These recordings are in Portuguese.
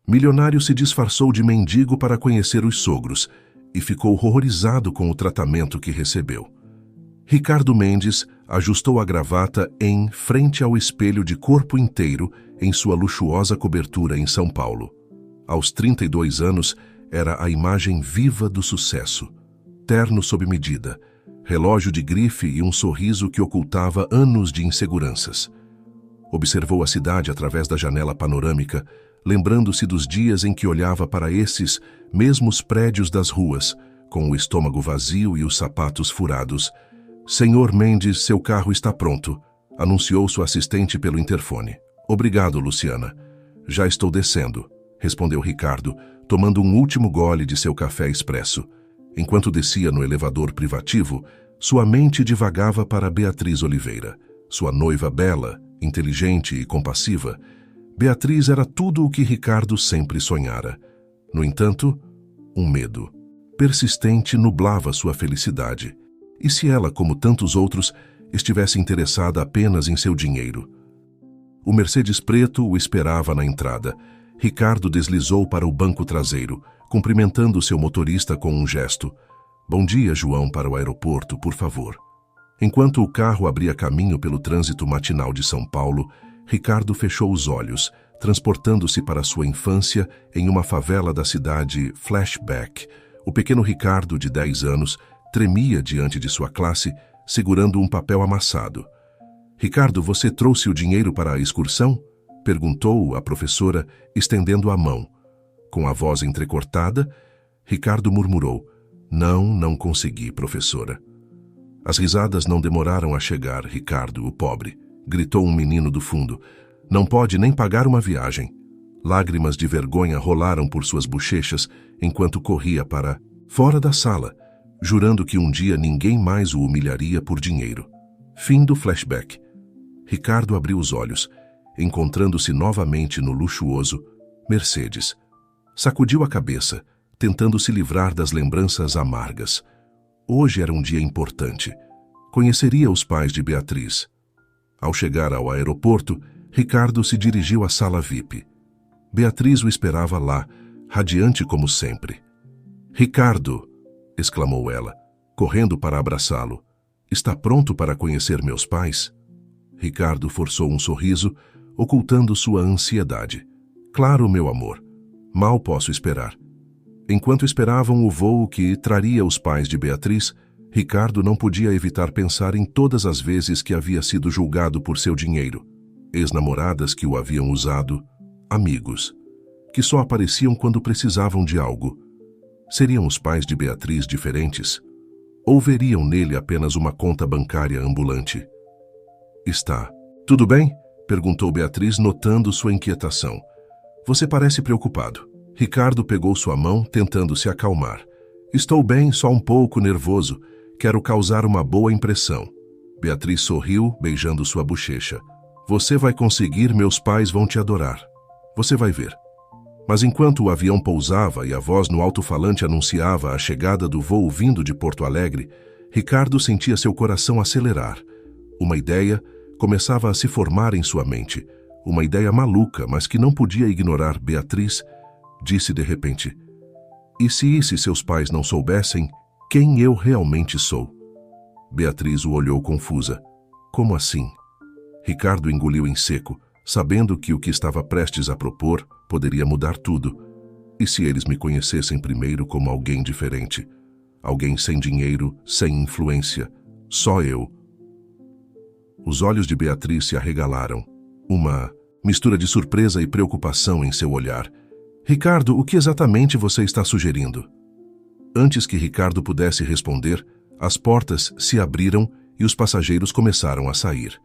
Milionário se disfarçou de mendigo para conhecer os sogros e ficou horrorizado com o tratamento que recebeu. Ricardo Mendes ajustou a gravata em frente ao espelho de corpo inteiro em sua luxuosa cobertura em São Paulo. Aos 32 anos, era a imagem viva do sucesso. Terno sob medida, relógio de grife e um sorriso que ocultava anos de inseguranças. Observou a cidade através da janela panorâmica, lembrando-se dos dias em que olhava para esses mesmos prédios das ruas, com o estômago vazio e os sapatos furados. "Senhor Mendes, seu carro está pronto", anunciou sua assistente pelo interfone. "Obrigado, Luciana. Já estou descendo", respondeu Ricardo, tomando um último gole de seu café expresso. Enquanto descia no elevador privativo, sua mente divagava para Beatriz Oliveira. Sua noiva bela, inteligente e compassiva, Beatriz era tudo o que Ricardo sempre sonhara. No entanto, um medo persistente nublava sua felicidade. E se ela, como tantos outros, estivesse interessada apenas em seu dinheiro? O Mercedes preto o esperava na entrada. Ricardo deslizou para o banco traseiro, cumprimentando seu motorista com um gesto. "Bom dia, João, para o aeroporto, por favor." Enquanto o carro abria caminho pelo trânsito matinal de São Paulo, Ricardo fechou os olhos, transportando-se para sua infância em uma favela da cidade Flashback. O pequeno Ricardo, de 10 anos, tremia diante de sua classe, segurando um papel amassado. "Ricardo, você trouxe o dinheiro para a excursão?" perguntou a professora, estendendo a mão. Com a voz entrecortada, Ricardo murmurou: Não consegui, professora." As risadas não demoraram a chegar. "Ricardo, o pobre", gritou um menino do fundo. "Não pode nem pagar uma viagem." Lágrimas de vergonha rolaram por suas bochechas enquanto corria para fora da sala, jurando que um dia ninguém mais o humilharia por dinheiro. Fim do flashback. Ricardo abriu os olhos, encontrando-se novamente no luxuoso Mercedes. Sacudiu a cabeça, tentando se livrar das lembranças amargas. Hoje era um dia importante. Conheceria os pais de Beatriz. Ao chegar ao aeroporto, Ricardo se dirigiu à sala VIP. Beatriz o esperava lá, radiante como sempre. "Ricardo!" exclamou ela, correndo para abraçá-lo. "Está pronto para conhecer meus pais?" Ricardo forçou um sorriso, ocultando sua ansiedade. "Claro, meu amor. Mal posso esperar." Enquanto esperavam o voo que traria os pais de Beatriz, Ricardo não podia evitar pensar em todas as vezes que havia sido julgado por seu dinheiro. Ex-namoradas que o haviam usado, amigos, que só apareciam quando precisavam de algo. Seriam os pais de Beatriz diferentes? Ou veriam nele apenas uma conta bancária ambulante? "Está tudo bem?" perguntou Beatriz, notando sua inquietação. "Você parece preocupado." Ricardo pegou sua mão, tentando se acalmar. "Estou bem, só um pouco nervoso. Quero causar uma boa impressão." Beatriz sorriu, beijando sua bochecha. "Você vai conseguir, meus pais vão te adorar. Você vai ver." Mas enquanto o avião pousava e a voz no alto-falante anunciava a chegada do voo vindo de Porto Alegre, Ricardo sentia seu coração acelerar. Uma ideia começava a se formar em sua mente. Uma ideia maluca, mas que não podia ignorar. Beatriz disse de repente: "E se seus pais não soubessem quem eu realmente sou?" Beatriz o olhou confusa. "Como assim?" Ricardo engoliu em seco, sabendo que o que estava prestes a propor poderia mudar tudo. "E se eles me conhecessem primeiro como alguém diferente? Alguém sem dinheiro, sem influência, só eu?" Os olhos de Beatriz se arregalaram. Uma mistura de surpresa e preocupação em seu olhar. "Ricardo, o que exatamente você está sugerindo?" Antes que Ricardo pudesse responder, as portas se abriram e os passageiros começaram a sair.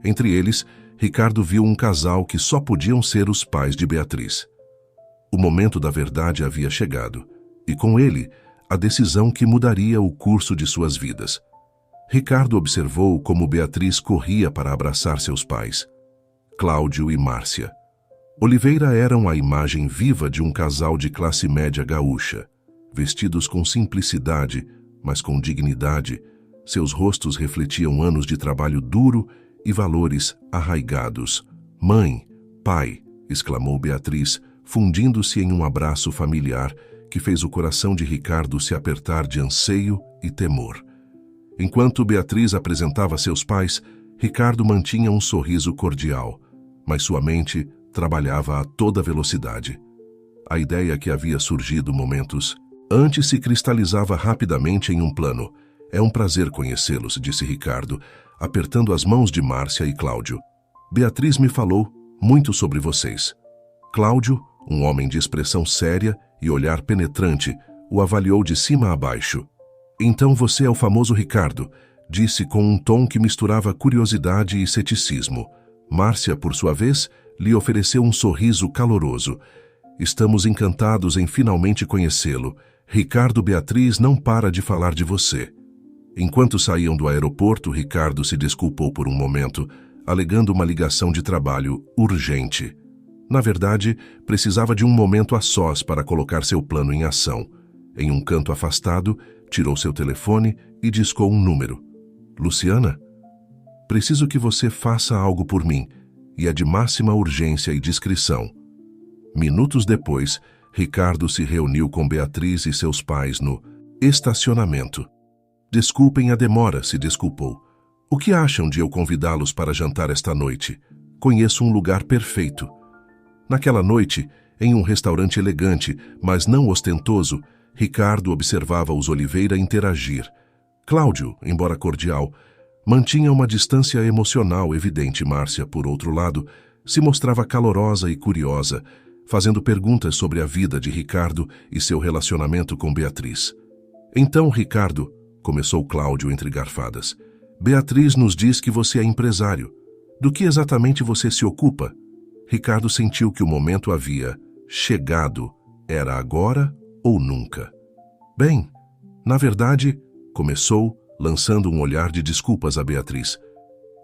Entre eles, Ricardo viu um casal que só podiam ser os pais de Beatriz. O momento da verdade havia chegado, e com ele, a decisão que mudaria o curso de suas vidas. Ricardo observou como Beatriz corria para abraçar seus pais, Cláudio e Márcia. Oliveira eram a imagem viva de um casal de classe média gaúcha. Vestidos com simplicidade, mas com dignidade, seus rostos refletiam anos de trabalho duro e valores arraigados. "Mãe, pai", exclamou Beatriz, fundindo-se em um abraço familiar que fez o coração de Ricardo se apertar de anseio e temor. Enquanto Beatriz apresentava seus pais, Ricardo mantinha um sorriso cordial, mas sua mente trabalhava a toda velocidade. A ideia que havia surgido momentos antes se cristalizava rapidamente em um plano. É um prazer conhecê-los, disse Ricardo, apertando as mãos de Márcia e Cláudio. Beatriz me falou muito sobre vocês. Cláudio, um homem de expressão séria e olhar penetrante, o avaliou de cima a baixo. Então você é o famoso Ricardo, disse com um tom que misturava curiosidade e ceticismo. Márcia, por sua vez, lhe ofereceu um sorriso caloroso. Estamos encantados em finalmente conhecê-lo. Ricardo, Beatriz não para de falar de você. Enquanto saíam do aeroporto, Ricardo se desculpou por um momento, alegando uma ligação de trabalho urgente. Na verdade, precisava de um momento a sós para colocar seu plano em ação. Em um canto afastado, tirou seu telefone e discou um número. Luciana? Preciso que você faça algo por mim, e é de máxima urgência e discrição. Minutos depois, Ricardo se reuniu com Beatriz e seus pais no estacionamento. Desculpem a demora, se desculpou. O que acham de eu convidá-los para jantar esta noite? Conheço um lugar perfeito. Naquela noite, em um restaurante elegante, mas não ostentoso, Ricardo observava os Oliveira interagir. Cláudio, embora cordial, mantinha uma distância emocional evidente. Márcia, por outro lado, se mostrava calorosa e curiosa, fazendo perguntas sobre a vida de Ricardo e seu relacionamento com Beatriz. Então, Ricardo, começou Cláudio entre garfadas, Beatriz nos diz que você é empresário. Do que exatamente você se ocupa? Ricardo sentiu que o momento havia chegado. Era agora ou nunca. Bem, na verdade, começou, lançando um olhar de desculpas a Beatriz.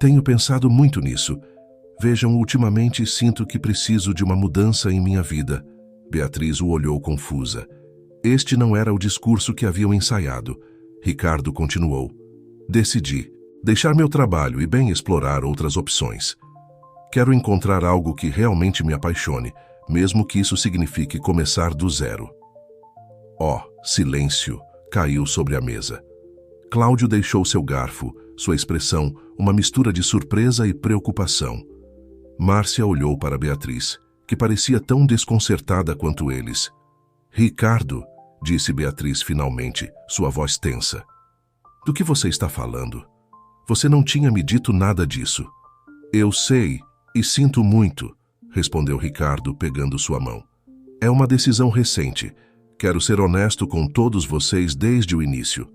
Tenho pensado muito nisso. Vejam, ultimamente sinto que preciso de uma mudança em minha vida. Beatriz o olhou confusa. Este não era o discurso que haviam ensaiado. Ricardo continuou. Decidi deixar meu trabalho e bem explorar outras opções. Quero encontrar algo que realmente me apaixone, mesmo que isso signifique começar do zero. Silêncio caiu sobre a mesa. Cláudio deixou seu garfo, sua expressão uma mistura de surpresa e preocupação. Márcia olhou para Beatriz, que parecia tão desconcertada quanto eles. Ricardo, disse Beatriz finalmente, sua voz tensa. Do que você está falando? Você não tinha me dito nada disso. Eu sei e sinto muito, respondeu Ricardo, pegando sua mão. É uma decisão recente. Quero ser honesto com todos vocês desde o início.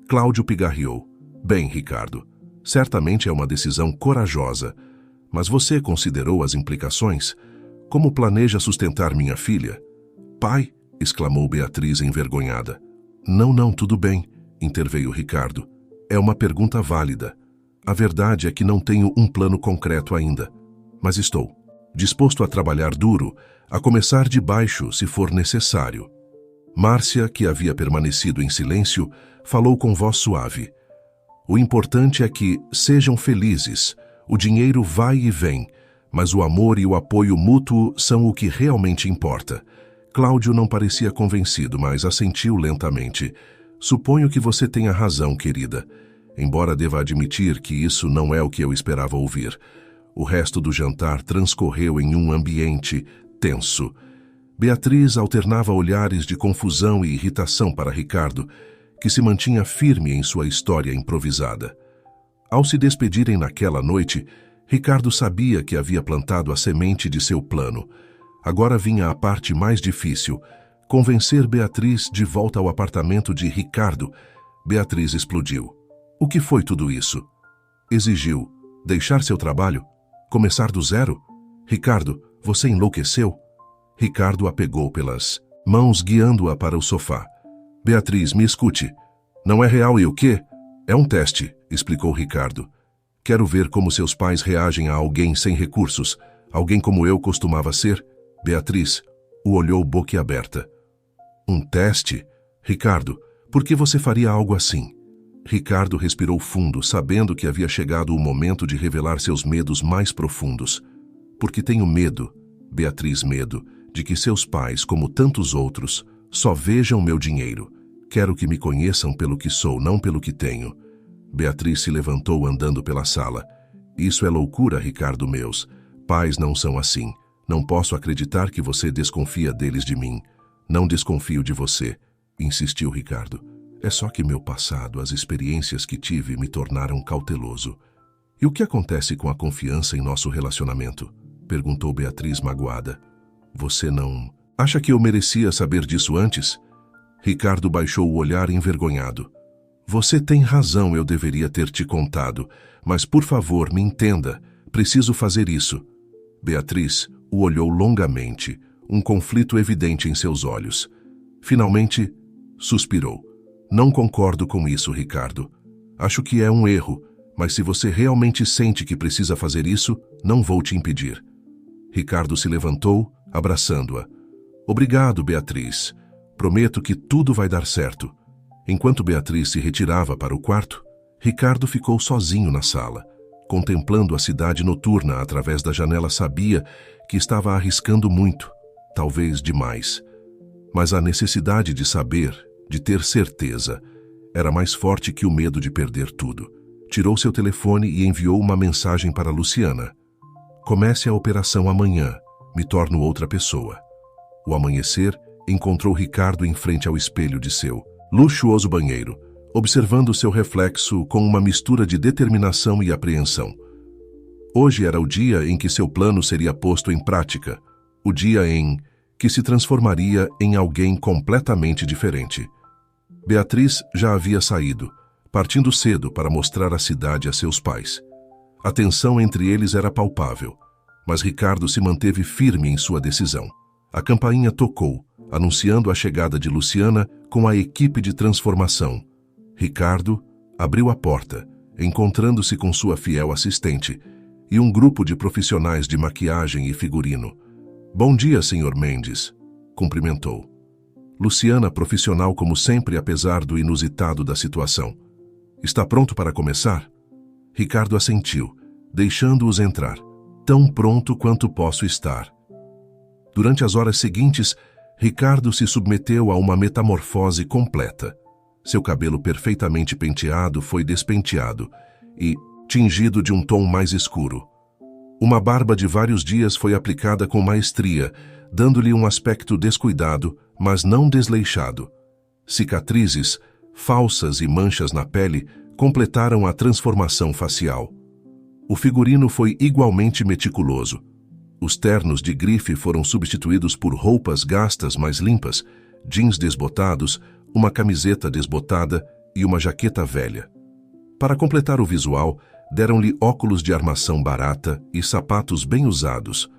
Cláudio pigarreou. Bem, Ricardo, certamente é uma decisão corajosa, mas você considerou as implicações? Como planeja sustentar minha filha? Pai, exclamou Beatriz envergonhada. Não, tudo bem, interveio Ricardo. É uma pergunta válida. A verdade é que não tenho um plano concreto ainda, mas estou disposto a trabalhar duro, a começar de baixo se for necessário. Márcia, que havia permanecido em silêncio, falou com voz suave. O importante é que sejam felizes. O dinheiro vai e vem, mas o amor e o apoio mútuo são o que realmente importa. Cláudio não parecia convencido, mas assentiu lentamente. Suponho que você tenha razão, querida. Embora deva admitir que isso não é o que eu esperava ouvir. O resto do jantar transcorreu em um ambiente tenso. Beatriz alternava olhares de confusão e irritação para Ricardo, que se mantinha firme em sua história improvisada. Ao se despedirem naquela noite, Ricardo sabia que havia plantado a semente de seu plano. Agora vinha a parte mais difícil, convencer Beatriz de volta ao apartamento de Ricardo. Beatriz explodiu. O que foi tudo isso? Exigiu. Deixar seu trabalho? Começar do zero? Ricardo, você enlouqueceu? Ricardo a pegou pelas mãos, guiando-a para o sofá. Beatriz, me escute. Não é real e o quê? É um teste, explicou Ricardo. Quero ver como seus pais reagem a alguém sem recursos, alguém como eu costumava ser. Beatriz o olhou boquiaberta. Um teste? Ricardo, por que você faria algo assim? Ricardo respirou fundo, sabendo que havia chegado o momento de revelar seus medos mais profundos. Porque tenho medo, Beatriz, medo de que seus pais, como tantos outros, só vejam meu dinheiro. Quero que me conheçam pelo que sou, não pelo que tenho. Beatriz se levantou andando pela sala. Isso é loucura, Ricardo meus. Pais não são assim. Não posso acreditar que você desconfia deles de mim. Não desconfio de você, insistiu Ricardo. É só que meu passado, as experiências que tive me tornaram cauteloso. E o que acontece com a confiança em nosso relacionamento? Perguntou Beatriz magoada. Você não... Acha que eu merecia saber disso antes? Ricardo baixou o olhar envergonhado. Você tem razão, eu deveria ter te contado, mas por favor, me entenda, preciso fazer isso. Beatriz o olhou longamente, um conflito evidente em seus olhos. Finalmente, suspirou. Não concordo com isso, Ricardo. Acho que é um erro, mas se você realmente sente que precisa fazer isso, não vou te impedir. Ricardo se levantou, abraçando-a. Obrigado, Beatriz. Prometo que tudo vai dar certo. Enquanto Beatriz se retirava para o quarto, Ricardo ficou sozinho na sala. Contemplando a cidade noturna através da janela, sabia que estava arriscando muito, talvez demais. Mas a necessidade de saber, de ter certeza, era mais forte que o medo de perder tudo. Tirou seu telefone e enviou uma mensagem para Luciana. Comece a operação amanhã, me torno outra pessoa. O amanhecer encontrou Ricardo em frente ao espelho de seu luxuoso banheiro, observando seu reflexo com uma mistura de determinação e apreensão. Hoje era o dia em que seu plano seria posto em prática, o dia em que se transformaria em alguém completamente diferente. Beatriz já havia saído, partindo cedo para mostrar a cidade a seus pais. A tensão entre eles era palpável, mas Ricardo se manteve firme em sua decisão. A campainha tocou, anunciando a chegada de Luciana com a equipe de transformação. Ricardo abriu a porta, encontrando-se com sua fiel assistente e um grupo de profissionais de maquiagem e figurino. Bom dia, Sr. Mendes, cumprimentou. Luciana, profissional como sempre, apesar do inusitado da situação. Está pronto para começar? Ricardo assentiu, deixando-os entrar. Tão pronto quanto posso estar. Durante as horas seguintes, Ricardo se submeteu a uma metamorfose completa. Seu cabelo perfeitamente penteado foi despenteado e tingido de um tom mais escuro. Uma barba de vários dias foi aplicada com maestria, dando-lhe um aspecto descuidado, mas não desleixado. Cicatrizes, falsas e manchas na pele completaram a transformação facial. O figurino foi igualmente meticuloso. Os ternos de grife foram substituídos por roupas gastas mais limpas, jeans desbotados, uma camiseta desbotada e uma jaqueta velha. Para completar o visual, deram-lhe óculos de armação barata e sapatos bem usados.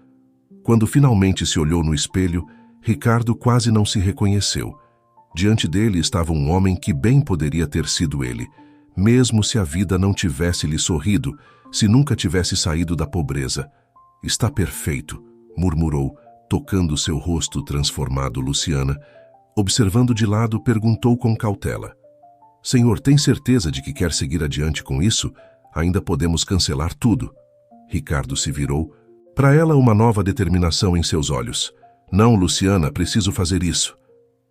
Quando finalmente se olhou no espelho, Ricardo quase não se reconheceu. Diante dele estava um homem que bem poderia ter sido ele, mesmo se a vida não tivesse lhe sorrido, se nunca tivesse saído da pobreza. Está perfeito, murmurou, tocando seu rosto transformado. Luciana, observando de lado, perguntou com cautela. Senhor, tem certeza de que quer seguir adiante com isso? Ainda podemos cancelar tudo. Ricardo se virou. Para ela, uma nova determinação em seus olhos. Não, Luciana, preciso fazer isso.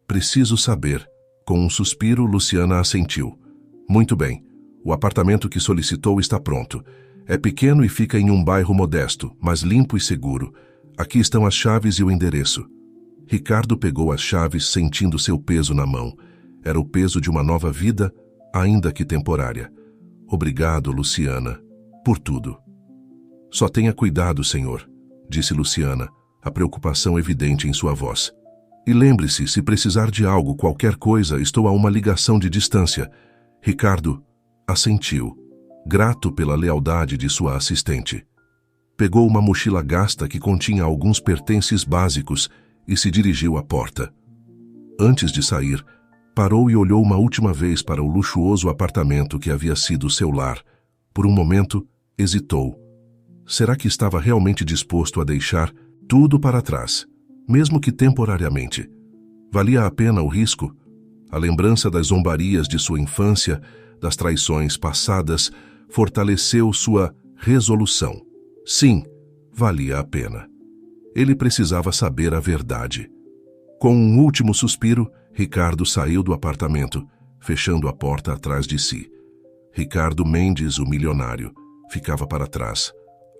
Preciso saber. Com um suspiro, Luciana assentiu. Muito bem. O apartamento que solicitou está pronto. É pequeno e fica em um bairro modesto, mas limpo e seguro. Aqui estão as chaves e o endereço. Ricardo pegou as chaves, sentindo seu peso na mão. Era o peso de uma nova vida, ainda que temporária. Obrigado, Luciana, por tudo. Só tenha cuidado, senhor, disse Luciana, a preocupação evidente em sua voz. E lembre-se, se precisar de algo, qualquer coisa, estou a uma ligação de distância. Ricardo assentiu, grato pela lealdade de sua assistente. Pegou uma mochila gasta que continha alguns pertences básicos e se dirigiu à porta. Antes de sair, parou e olhou uma última vez para o luxuoso apartamento que havia sido seu lar. Por um momento, hesitou. Será que estava realmente disposto a deixar tudo para trás, mesmo que temporariamente? Valia a pena o risco? A lembrança das zombarias de sua infância, das traições passadas, fortaleceu sua resolução. Sim, valia a pena. Ele precisava saber a verdade. Com um último suspiro, Ricardo saiu do apartamento, fechando a porta atrás de si. Ricardo Mendes, o milionário, ficava para trás.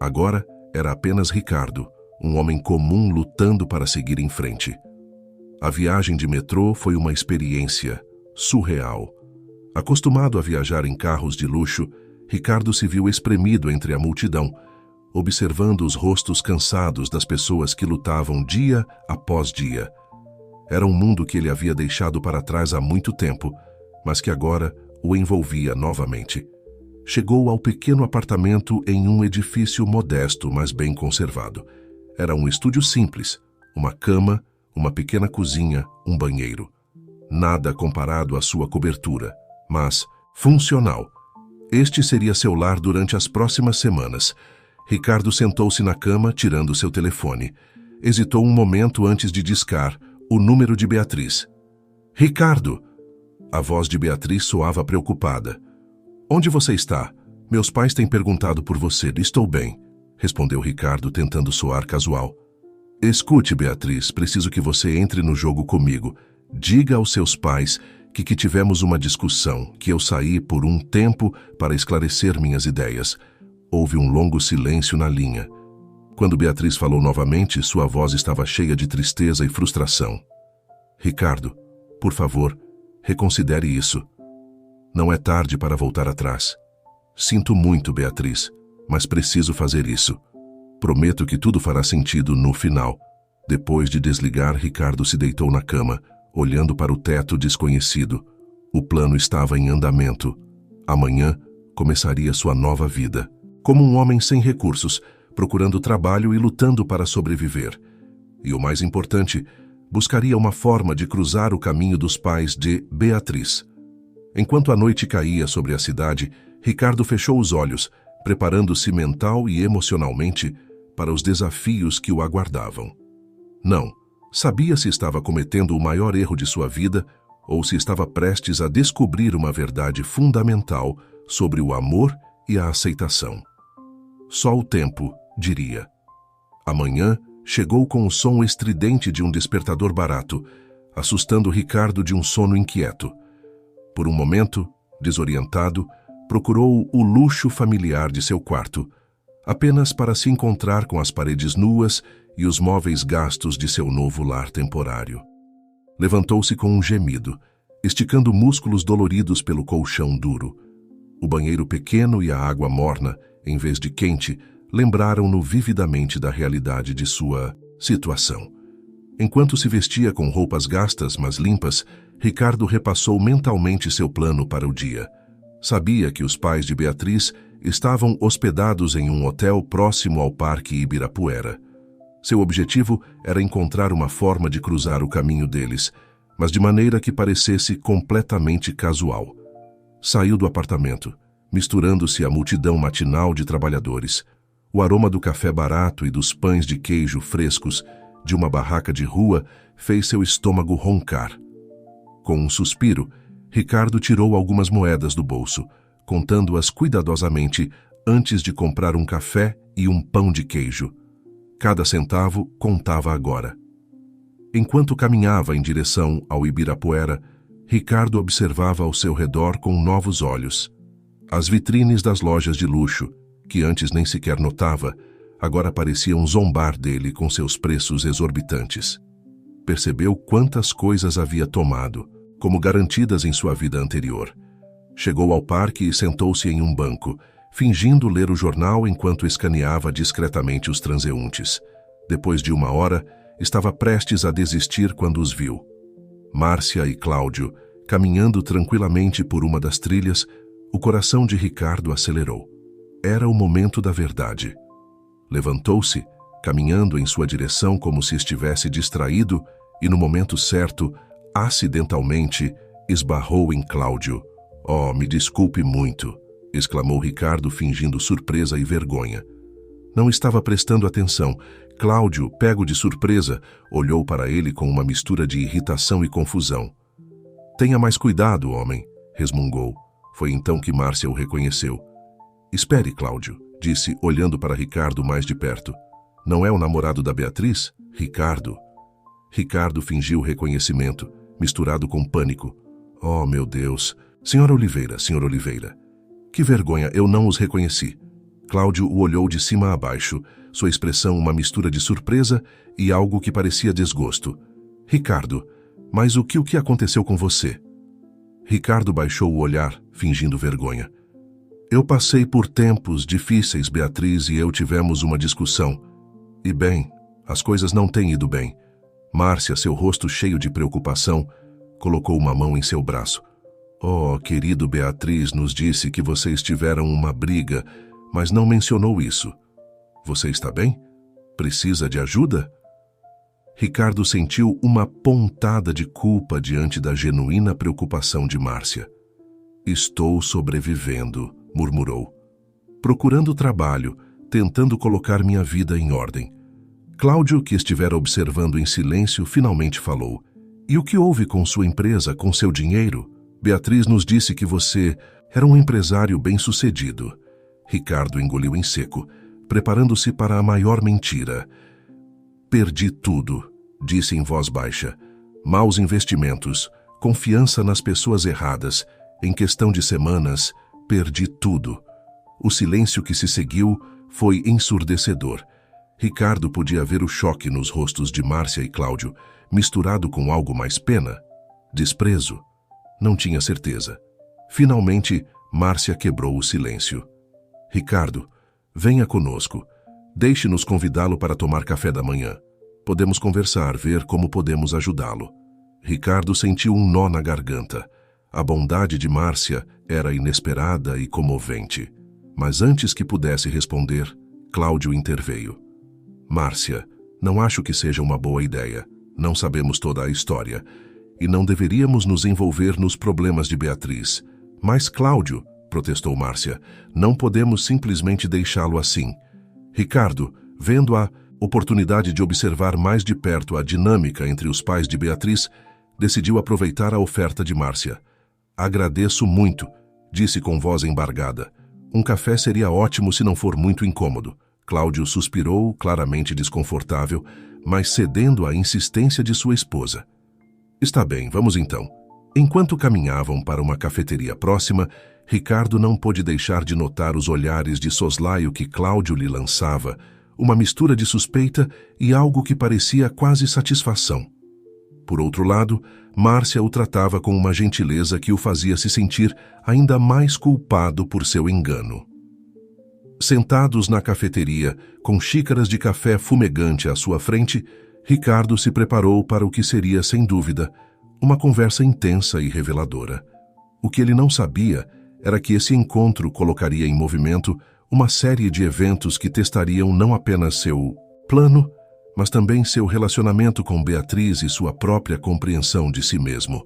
Agora era apenas Ricardo, um homem comum lutando para seguir em frente. A viagem de metrô foi uma experiência surreal. Acostumado a viajar em carros de luxo, Ricardo se viu espremido entre a multidão, observando os rostos cansados das pessoas que lutavam dia após dia. Era um mundo que ele havia deixado para trás há muito tempo, mas que agora o envolvia novamente. Chegou ao pequeno apartamento em um edifício modesto, mas bem conservado. Era um estúdio simples, uma cama, uma pequena cozinha, um banheiro. Nada comparado à sua cobertura, mas funcional. Este seria seu lar durante as próximas semanas. Ricardo sentou-se na cama, tirando seu telefone. Hesitou um momento antes de discar o número de Beatriz. Ricardo! A voz de Beatriz soava preocupada. Onde você está? Meus pais têm perguntado por você. Estou bem, respondeu Ricardo, tentando soar casual. Escute, Beatriz, preciso que você entre no jogo comigo. Diga aos seus pais que tivemos uma discussão, que eu saí por um tempo para esclarecer minhas ideias. Houve um longo silêncio na linha. Quando Beatriz falou novamente, sua voz estava cheia de tristeza e frustração. Ricardo, por favor, reconsidere isso. Não é tarde para voltar atrás. Sinto muito, Beatriz, mas preciso fazer isso. Prometo que tudo fará sentido no final. Depois de desligar, Ricardo se deitou na cama, olhando para o teto desconhecido. O plano estava em andamento. Amanhã começaria sua nova vida. Como um homem sem recursos, procurando trabalho e lutando para sobreviver. E o mais importante, buscaria uma forma de cruzar o caminho dos pais de Beatriz. Enquanto a noite caía sobre a cidade, Ricardo fechou os olhos, preparando-se mental e emocionalmente para os desafios que o aguardavam. Não, sabia se estava cometendo o maior erro de sua vida ou se estava prestes a descobrir uma verdade fundamental sobre o amor e a aceitação. Só o tempo diria. Amanhã chegou com o som estridente de um despertador barato, assustando Ricardo de um sono inquieto. Por um momento, desorientado, procurou o luxo familiar de seu quarto, apenas para se encontrar com as paredes nuas e os móveis gastos de seu novo lar temporário. Levantou-se com um gemido, esticando músculos doloridos pelo colchão duro. O banheiro pequeno e a água morna, em vez de quente, lembraram-no vividamente da realidade de sua situação. Enquanto se vestia com roupas gastas, mas limpas, Ricardo repassou mentalmente seu plano para o dia. Sabia que os pais de Beatriz estavam hospedados em um hotel próximo ao Parque Ibirapuera. Seu objetivo era encontrar uma forma de cruzar o caminho deles, mas de maneira que parecesse completamente casual. Saiu do apartamento, misturando-se à multidão matinal de trabalhadores. O aroma do café barato e dos pães de queijo frescos de uma barraca de rua fez seu estômago roncar. Com um suspiro, Ricardo tirou algumas moedas do bolso, contando-as cuidadosamente antes de comprar um café e um pão de queijo. Cada centavo contava agora. Enquanto caminhava em direção ao Ibirapuera, Ricardo observava ao seu redor com novos olhos. As vitrines das lojas de luxo, que antes nem sequer notava, agora pareciam zombar dele com seus preços exorbitantes. Percebeu quantas coisas havia tomado, como garantidas em sua vida anterior. Chegou ao parque e sentou-se em um banco, fingindo ler o jornal enquanto escaneava discretamente os transeuntes. Depois de 1 hora, estava prestes a desistir quando os viu. Márcia e Cláudio, caminhando tranquilamente por uma das trilhas, o coração de Ricardo acelerou. Era o momento da verdade. Levantou-se, caminhando em sua direção como se estivesse distraído, e no momento certo, acidentalmente, esbarrou em Cláudio. "Oh, me desculpe muito", exclamou Ricardo, fingindo surpresa e vergonha. Não estava prestando atenção. Cláudio, pego de surpresa, olhou para ele com uma mistura de irritação e confusão. "Tenha mais cuidado, homem", resmungou. Foi então que Márcia o reconheceu. "Espere, Cláudio", disse, olhando para Ricardo mais de perto. Não é o namorado da Beatriz? Ricardo. Ricardo fingiu reconhecimento, misturado com pânico. Oh, meu Deus! Senhora Oliveira, senhor Oliveira. Que vergonha, eu não os reconheci. Cláudio o olhou de cima a baixo, sua expressão uma mistura de surpresa e algo que parecia desgosto. Ricardo, mas o que aconteceu com você? Ricardo baixou o olhar, fingindo vergonha. Eu passei por tempos difíceis, Beatriz e eu tivemos uma discussão. E bem, as coisas não têm ido bem. Márcia, seu rosto cheio de preocupação, colocou uma mão em seu braço. Oh, querido, Beatriz nos disse que vocês tiveram uma briga, mas não mencionou isso. Você está bem? Precisa de ajuda? Ricardo sentiu uma pontada de culpa diante da genuína preocupação de Márcia. Estou sobrevivendo, murmurou. Procurando trabalho, tentando colocar minha vida em ordem. Cláudio, que estivera observando em silêncio, finalmente falou. E o que houve com sua empresa, com seu dinheiro? Beatriz nos disse que você era um empresário bem-sucedido. Ricardo engoliu em seco, preparando-se para a maior mentira. Perdi tudo, disse em voz baixa. Maus investimentos, confiança nas pessoas erradas. Em questão de semanas, perdi tudo. O silêncio que se seguiu foi ensurdecedor. Ricardo podia ver o choque nos rostos de Márcia e Cláudio, misturado com algo mais pena. Desprezo? Não tinha certeza. Finalmente, Márcia quebrou o silêncio. Ricardo, venha conosco. Deixe-nos convidá-lo para tomar café da manhã. Podemos conversar, ver como podemos ajudá-lo. Ricardo sentiu um nó na garganta. A bondade de Márcia era inesperada e comovente. Mas antes que pudesse responder, Cláudio interveio. Márcia, não acho que seja uma boa ideia. Não sabemos toda a história. E não deveríamos nos envolver nos problemas de Beatriz. Mas Cláudio, protestou Márcia, não podemos simplesmente deixá-lo assim. Ricardo, vendo a oportunidade de observar mais de perto a dinâmica entre os pais de Beatriz, decidiu aproveitar a oferta de Márcia. Agradeço muito, disse com voz embargada. Um café seria ótimo se não for muito incômodo. Cláudio suspirou, claramente desconfortável, mas cedendo à insistência de sua esposa. Está bem, vamos então. Enquanto caminhavam para uma cafeteria próxima, Ricardo não pôde deixar de notar os olhares de soslaio que Cláudio lhe lançava, uma mistura de suspeita e algo que parecia quase satisfação. Por outro lado, Márcia o tratava com uma gentileza que o fazia se sentir ainda mais culpado por seu engano. Sentados na cafeteria, com xícaras de café fumegante à sua frente, Ricardo se preparou para o que seria, sem dúvida, uma conversa intensa e reveladora. O que ele não sabia era que esse encontro colocaria em movimento uma série de eventos que testariam não apenas seu plano, mas também seu relacionamento com Beatriz e sua própria compreensão de si mesmo.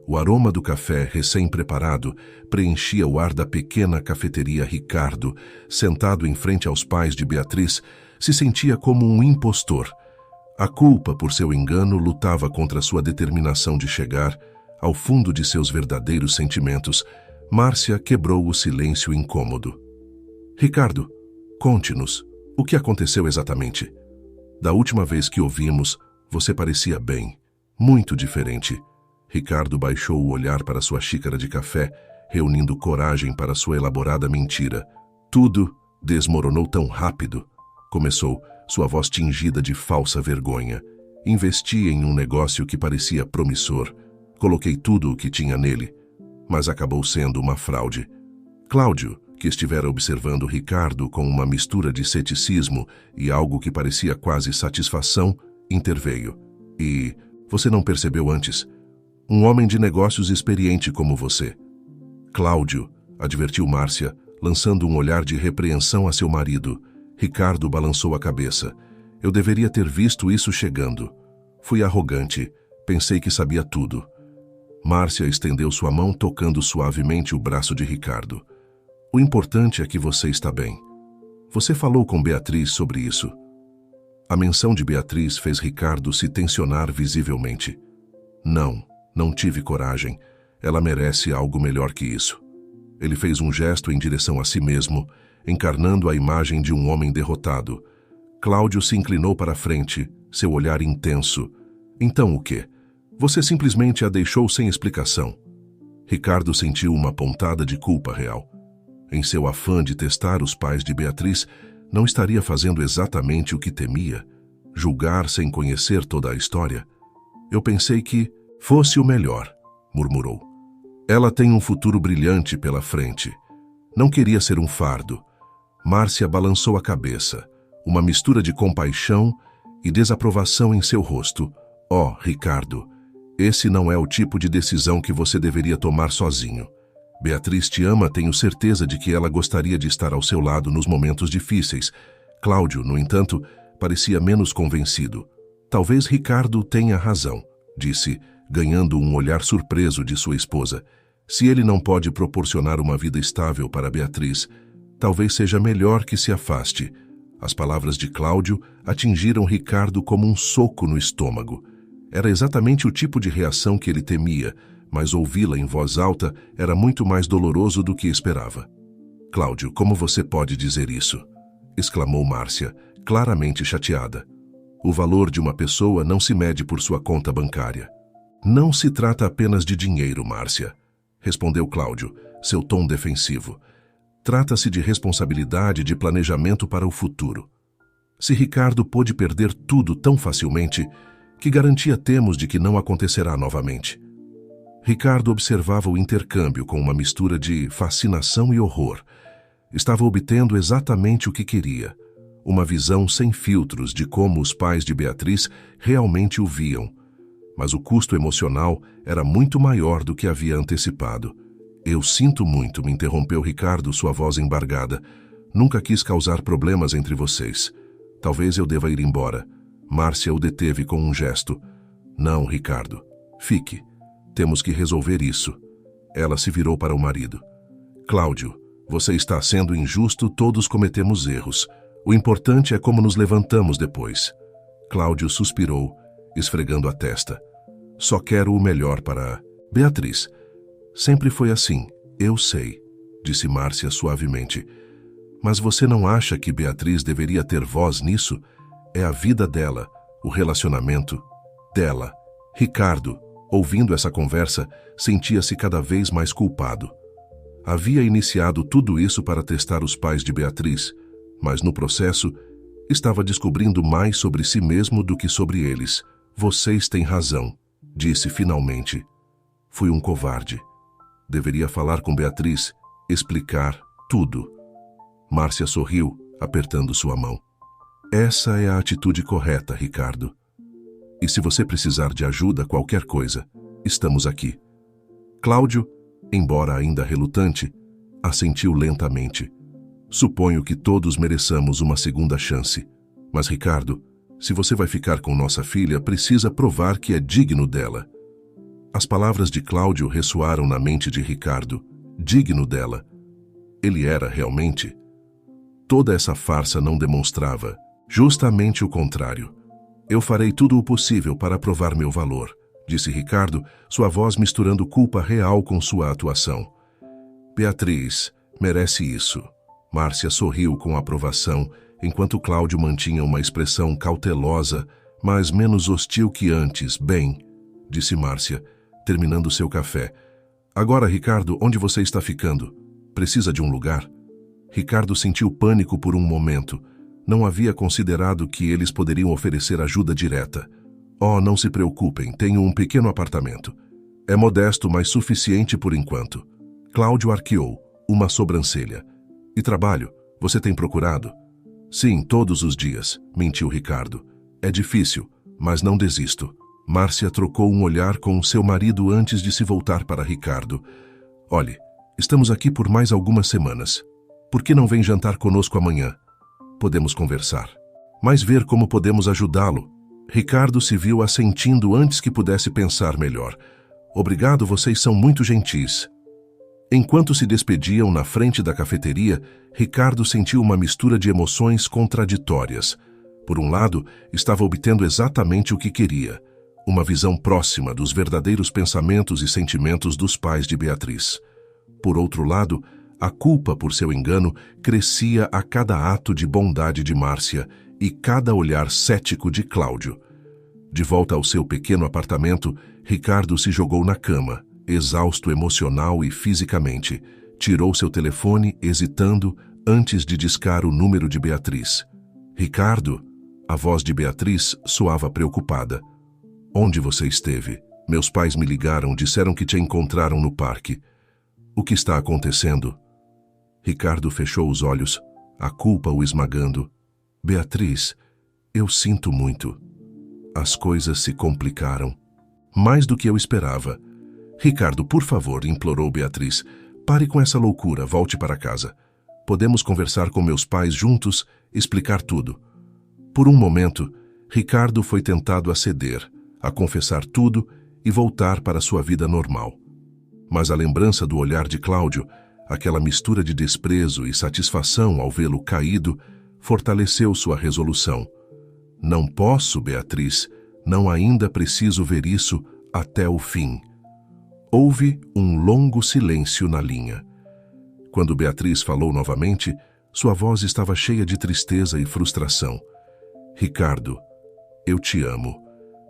O aroma do café recém-preparado preenchia o ar da pequena cafeteria. Ricardo, sentado em frente aos pais de Beatriz, se sentia como um impostor. A culpa por seu engano lutava contra sua determinação de chegar ao fundo de seus verdadeiros sentimentos. Márcia quebrou o silêncio incômodo. Ricardo, conte-nos, o que aconteceu exatamente? Da última vez que o vimos, você parecia bem, muito diferente. Ricardo baixou o olhar para sua xícara de café, reunindo coragem para sua elaborada mentira. Tudo desmoronou tão rápido. Começou, sua voz tingida de falsa vergonha. Investi em um negócio que parecia promissor. Coloquei tudo o que tinha nele, mas acabou sendo uma fraude. Cláudio, que estivera observando Ricardo com uma mistura de ceticismo e algo que parecia quase satisfação, interveio. E você não percebeu antes? Um homem de negócios experiente como você. Cláudio, advertiu Márcia, lançando um olhar de repreensão a seu marido. Ricardo balançou a cabeça. Eu deveria ter visto isso chegando. Fui arrogante. Pensei que sabia tudo. Márcia estendeu sua mão, tocando suavemente o braço de Ricardo. O importante é que você está bem. Você falou com Beatriz sobre isso. A menção de Beatriz fez Ricardo se tensionar visivelmente. Não tive coragem. Ela merece algo melhor que isso. Ele fez um gesto em direção a si mesmo, encarnando a imagem de um homem derrotado. Cláudio se inclinou para a frente, seu olhar intenso. Então o quê? Você simplesmente a deixou sem explicação. Ricardo sentiu uma pontada de culpa real. Em seu afã de testar os pais de Beatriz, não estaria fazendo exatamente o que temia? Julgar sem conhecer toda a história? Eu pensei que fosse o melhor, murmurou. Ela tem um futuro brilhante pela frente. Não queria ser um fardo. Márcia balançou a cabeça, uma mistura de compaixão e desaprovação em seu rosto. Oh, Ricardo, esse não é o tipo de decisão que você deveria tomar sozinho. Beatriz te ama, tenho certeza de que ela gostaria de estar ao seu lado nos momentos difíceis. Cláudio, no entanto, parecia menos convencido. Talvez Ricardo tenha razão, disse, ganhando um olhar surpreso de sua esposa. Se ele não pode proporcionar uma vida estável para Beatriz, talvez seja melhor que se afaste. As palavras de Cláudio atingiram Ricardo como um soco no estômago. Era exatamente o tipo de reação que ele temia, mas ouvi-la em voz alta era muito mais doloroso do que esperava. Cláudio, como você pode dizer isso? Exclamou Márcia, claramente chateada. O valor de uma pessoa não se mede por sua conta bancária. Não se trata apenas de dinheiro, Márcia, respondeu Cláudio, seu tom defensivo. Trata-se de responsabilidade, de planejamento para o futuro. Se Ricardo pôde perder tudo tão facilmente, que garantia temos de que não acontecerá novamente? Ricardo observava o intercâmbio com uma mistura de fascinação e horror. Estava obtendo exatamente o que queria, uma visão sem filtros de como os pais de Beatriz realmente o viam. Mas o custo emocional era muito maior do que havia antecipado. Eu sinto muito, me interrompeu Ricardo, sua voz embargada. Nunca quis causar problemas entre vocês. Talvez eu deva ir embora. Márcia o deteve com um gesto. Não, Ricardo. Fique. Temos que resolver isso. Ela se virou para o marido. Cláudio, você está sendo injusto, todos cometemos erros. O importante é como nos levantamos depois. Cláudio suspirou, esfregando a testa. Só quero o melhor para Beatriz. Sempre foi assim, eu sei, disse Márcia suavemente. Mas você não acha que Beatriz deveria ter voz nisso? É a vida dela, o relacionamento dela. Ricardo, ouvindo essa conversa, sentia-se cada vez mais culpado. Havia iniciado tudo isso para testar os pais de Beatriz, mas no processo estava descobrindo mais sobre si mesmo do que sobre eles. Vocês têm razão, disse finalmente. Fui um covarde. Deveria falar com Beatriz, explicar tudo. Márcia sorriu, apertando sua mão. Essa é a atitude correta, Ricardo. E se você precisar de ajuda, qualquer coisa, estamos aqui. Cláudio, embora ainda relutante, assentiu lentamente. Suponho que todos mereçamos uma segunda chance. Mas, Ricardo, se você vai ficar com nossa filha, precisa provar que é digno dela. As palavras de Cláudio ressoaram na mente de Ricardo. Digno dela. Ele era realmente? Toda essa farsa não demonstrava. Justamente o contrário. Eu farei tudo o possível para provar meu valor, disse Ricardo, sua voz misturando culpa real com sua atuação. Beatriz merece isso. Márcia sorriu com aprovação, enquanto Cláudio mantinha uma expressão cautelosa, mas menos hostil que antes. Bem, disse Márcia, terminando seu café. Agora, Ricardo, onde você está ficando? Precisa de um lugar? Ricardo sentiu pânico por um momento. Não havia considerado que eles poderiam oferecer ajuda direta. Oh, não se preocupem, tenho um pequeno apartamento. É modesto, mas suficiente por enquanto. Cláudio arqueou, uma sobrancelha. E trabalho? Você tem procurado? Sim, todos os dias, mentiu Ricardo. É difícil, mas não desisto. Márcia trocou um olhar com seu marido antes de se voltar para Ricardo. Olhe, estamos aqui por mais algumas semanas. Por que não vem jantar conosco amanhã? Podemos conversar. Mas ver como podemos ajudá-lo. Ricardo se viu assentindo antes que pudesse pensar melhor. Obrigado, vocês são muito gentis. Enquanto se despediam na frente da cafeteria, Ricardo sentiu uma mistura de emoções contraditórias. Por um lado, estava obtendo exatamente o que queria, uma visão próxima dos verdadeiros pensamentos e sentimentos dos pais de Beatriz. Por outro lado, a culpa por seu engano crescia a cada ato de bondade de Márcia, e cada olhar cético de Cláudio. De volta ao seu pequeno apartamento, Ricardo se jogou na cama, exausto emocional e fisicamente. Tirou seu telefone, hesitando, antes de discar o número de Beatriz. Ricardo? A voz de Beatriz soava preocupada. Onde você esteve? Meus pais me ligaram, disseram que te encontraram no parque. O que está acontecendo? Ricardo fechou os olhos, a culpa o esmagando. Beatriz, eu sinto muito. As coisas se complicaram. Mais do que eu esperava. Ricardo, por favor, implorou Beatriz. Pare com essa loucura, volte para casa. Podemos conversar com meus pais juntos, explicar tudo. Por um momento, Ricardo foi tentado a ceder, a confessar tudo e voltar para sua vida normal. Mas a lembrança do olhar de Cláudio, aquela mistura de desprezo e satisfação ao vê-lo caído, fortaleceu sua resolução. Não posso, Beatriz, não ainda preciso ver isso até o fim. Houve um longo silêncio na linha. Quando Beatriz falou novamente, sua voz estava cheia de tristeza e frustração. Ricardo, eu te amo,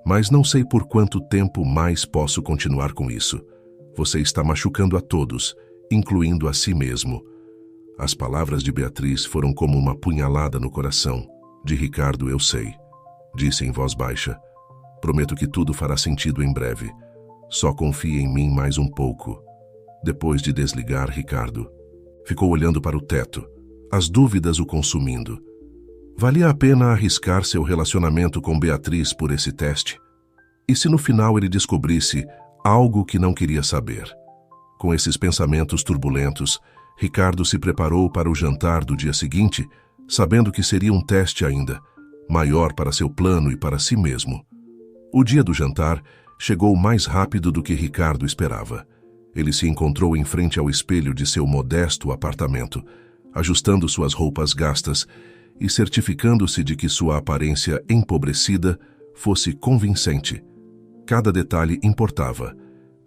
mas não sei por quanto tempo mais posso continuar com isso. Você está machucando a todos, incluindo a si mesmo. As palavras de Beatriz foram como uma punhalada no coração. De Ricardo eu sei, disse em voz baixa. Prometo que tudo fará sentido em breve. Só confie em mim mais um pouco. Depois de desligar, Ricardo ficou olhando para o teto, as dúvidas o consumindo. Valia a pena arriscar seu relacionamento com Beatriz por esse teste? E se no final ele descobrisse algo que não queria saber? Com esses pensamentos turbulentos, Ricardo se preparou para o jantar do dia seguinte, sabendo que seria um teste ainda, maior para seu plano e para si mesmo. O dia do jantar chegou mais rápido do que Ricardo esperava. Ele se encontrou em frente ao espelho de seu modesto apartamento, ajustando suas roupas gastas e certificando-se de que sua aparência empobrecida fosse convincente. Cada detalhe importava,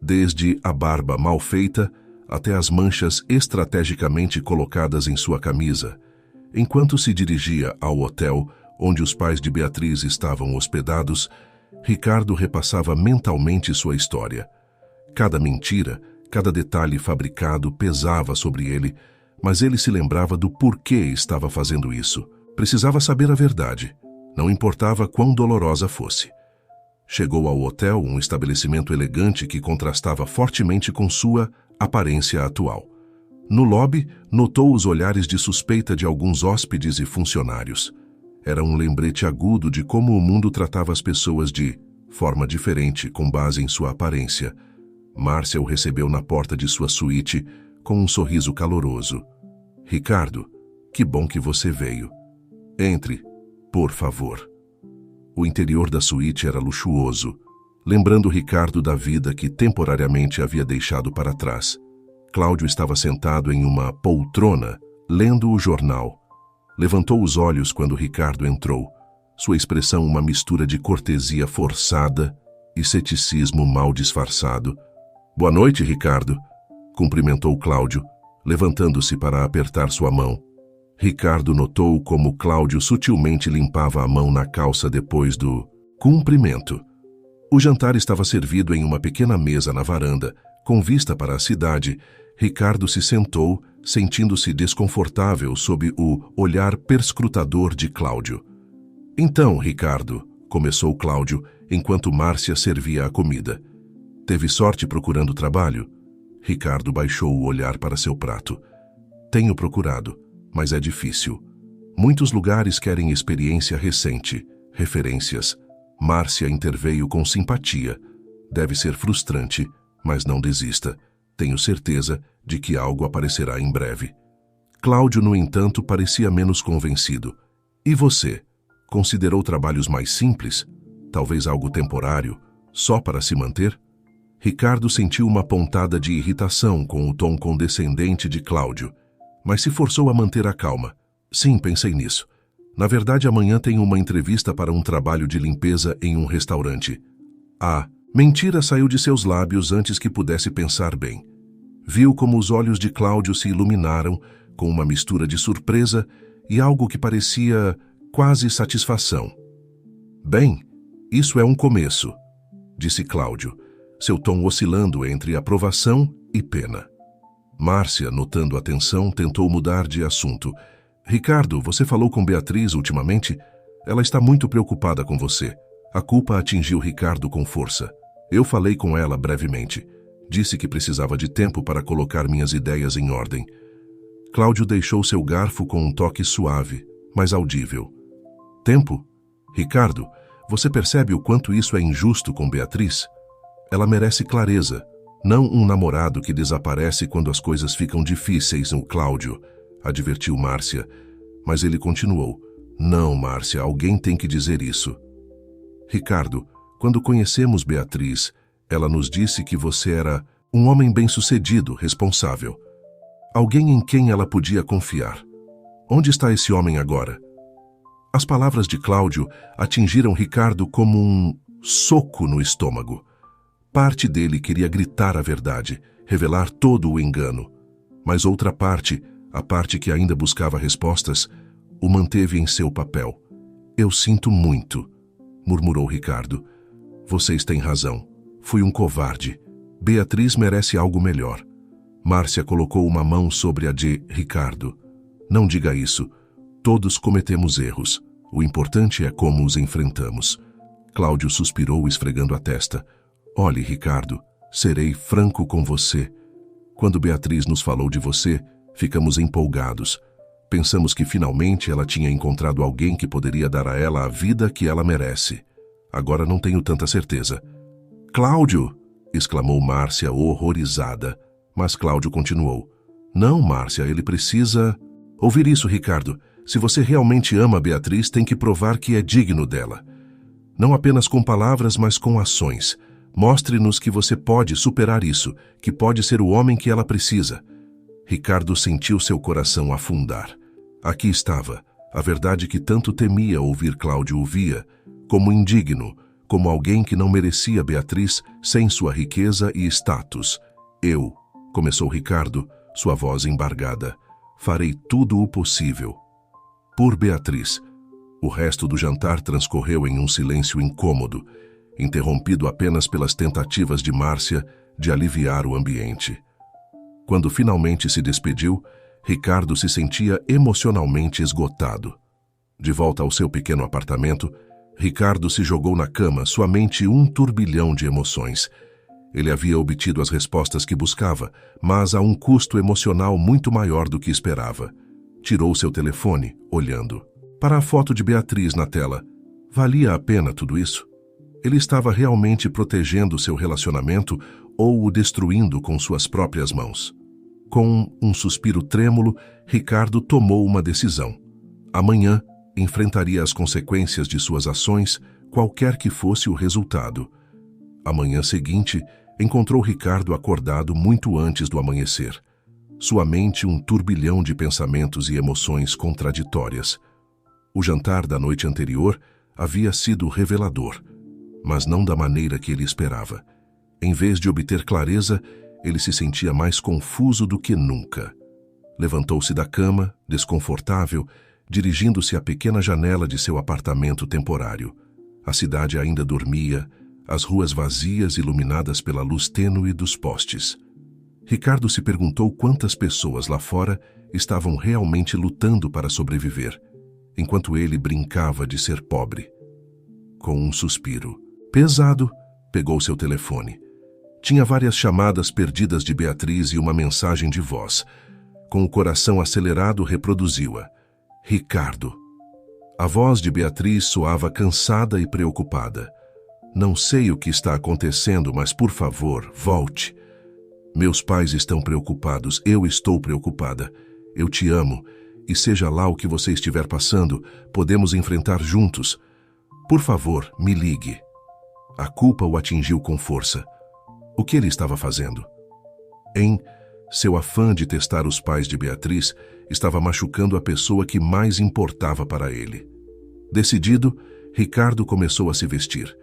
desde a barba mal feita até as manchas estrategicamente colocadas em sua camisa. Enquanto se dirigia ao hotel onde os pais de Beatriz estavam hospedados, Ricardo repassava mentalmente sua história. Cada mentira, cada detalhe fabricado pesava sobre ele, mas ele se lembrava do porquê estava fazendo isso. Precisava saber a verdade, não importava quão dolorosa fosse. Chegou ao hotel, um estabelecimento elegante que contrastava fortemente com sua aparência atual. No lobby, notou os olhares de suspeita de alguns hóspedes e funcionários. Era um lembrete agudo de como o mundo tratava as pessoas de forma diferente, com base em sua aparência. Márcia o recebeu na porta de sua suíte com um sorriso caloroso. Ricardo, que bom que você veio. Entre, por favor. O interior da suíte era luxuoso, lembrando Ricardo da vida que temporariamente havia deixado para trás. Cláudio estava sentado em uma poltrona, lendo o jornal. Levantou os olhos quando Ricardo entrou, sua expressão uma mistura de cortesia forçada e ceticismo mal disfarçado. Boa noite, Ricardo, cumprimentou Cláudio, levantando-se para apertar sua mão. Ricardo notou como Cláudio sutilmente limpava a mão na calça depois do cumprimento. O jantar estava servido em uma pequena mesa na varanda, com vista para a cidade. Ricardo se sentou, sentindo-se desconfortável sob o olhar perscrutador de Cláudio. Então, Ricardo, começou Cláudio, enquanto Márcia servia a comida. Teve sorte procurando trabalho? Ricardo baixou o olhar para seu prato. Tenho procurado, mas é difícil. Muitos lugares querem experiência recente, referências. Márcia interveio com simpatia. Deve ser frustrante, mas não desista. Tenho certeza de que algo aparecerá em breve. Cláudio, no entanto, parecia menos convencido. E você? Considerou trabalhos mais simples? Talvez algo temporário, só para se manter? Ricardo sentiu uma pontada de irritação com o tom condescendente de Cláudio, mas se forçou a manter a calma. Sim, pensei nisso. Na verdade, amanhã tenho uma entrevista para um trabalho de limpeza em um restaurante. A mentira saiu de seus lábios antes que pudesse pensar bem. Viu como os olhos de Cláudio se iluminaram com uma mistura de surpresa e algo que parecia quase satisfação. Bem, isso é um começo, disse Cláudio, seu tom oscilando entre aprovação e pena. Márcia, notando a tensão, tentou mudar de assunto. Ricardo, você falou com Beatriz ultimamente? Ela está muito preocupada com você. A culpa atingiu Ricardo com força. Eu falei com ela brevemente. Disse que precisava de tempo para colocar minhas ideias em ordem. Cláudio deixou seu garfo com um toque suave, mas audível. Tempo? Ricardo, você percebe o quanto isso é injusto com Beatriz? Ela merece clareza, não um namorado que desaparece quando as coisas ficam difíceis, o Cláudio, advertiu Márcia, mas ele continuou. Não, Márcia, alguém tem que dizer isso. Ricardo, quando conhecemos Beatriz, ela nos disse que você era um homem bem-sucedido, responsável. Alguém em quem ela podia confiar. Onde está esse homem agora? As palavras de Cláudio atingiram Ricardo como um soco no estômago. Parte dele queria gritar a verdade, revelar todo o engano. Mas outra parte, a parte que ainda buscava respostas, o manteve em seu papel. Eu sinto muito, murmurou Ricardo. Vocês têm razão. Fui um covarde. Beatriz merece algo melhor. Márcia colocou uma mão sobre a de Ricardo. Não diga isso. Todos cometemos erros. O importante é como os enfrentamos. Cláudio suspirou, esfregando a testa. Olhe, Ricardo, serei franco com você. Quando Beatriz nos falou de você, ficamos empolgados. Pensamos que finalmente ela tinha encontrado alguém que poderia dar a ela a vida que ela merece. Agora não tenho tanta certeza. Cláudio! Exclamou Márcia, horrorizada. Mas Cláudio continuou. Não, Márcia, ele precisa... Ouvir isso, Ricardo. Se você realmente ama Beatriz, tem que provar que é digno dela. Não apenas com palavras, mas com ações. Mostre-nos que você pode superar isso, que pode ser o homem que ela precisa. Ricardo sentiu seu coração afundar. Aqui estava, a verdade que tanto temia ouvir Cláudio ouvia, como indigno, como alguém que não merecia Beatriz sem sua riqueza e status. Eu, começou Ricardo, sua voz embargada, farei tudo o possível. Por Beatriz. O resto do jantar transcorreu em um silêncio incômodo, interrompido apenas pelas tentativas de Márcia de aliviar o ambiente. Quando finalmente se despediu, Ricardo se sentia emocionalmente esgotado. De volta ao seu pequeno apartamento, Ricardo se jogou na cama, sua mente um turbilhão de emoções. Ele havia obtido as respostas que buscava, mas a um custo emocional muito maior do que esperava. Tirou seu telefone, olhando. Para a foto de Beatriz na tela, valia a pena tudo isso? Ele estava realmente protegendo seu relacionamento ou o destruindo com suas próprias mãos? Com um suspiro trêmulo, Ricardo tomou uma decisão. Amanhã, enfrentaria as consequências de suas ações, qualquer que fosse o resultado. A manhã seguinte, encontrou Ricardo acordado muito antes do amanhecer. Sua mente um turbilhão de pensamentos e emoções contraditórias. O jantar da noite anterior havia sido revelador, mas não da maneira que ele esperava. Em vez de obter clareza, ele se sentia mais confuso do que nunca. Levantou-se da cama, desconfortável, dirigindo-se à pequena janela de seu apartamento temporário. A cidade ainda dormia, as ruas vazias iluminadas pela luz tênue dos postes. Ricardo se perguntou quantas pessoas lá fora estavam realmente lutando para sobreviver, enquanto ele brincava de ser pobre. Com um suspiro pesado, pegou seu telefone. Tinha várias chamadas perdidas de Beatriz e uma mensagem de voz. Com o coração acelerado, reproduziu-a. Ricardo. A voz de Beatriz soava cansada e preocupada. Não sei o que está acontecendo, mas por favor, volte. Meus pais estão preocupados, eu estou preocupada. Eu te amo, e seja lá o que você estiver passando, podemos enfrentar juntos. Por favor, me ligue. A culpa o atingiu com força. O que ele estava fazendo? Seu afã de testar os pais de Beatriz estava machucando a pessoa que mais importava para ele. Decidido, Ricardo começou a se vestir.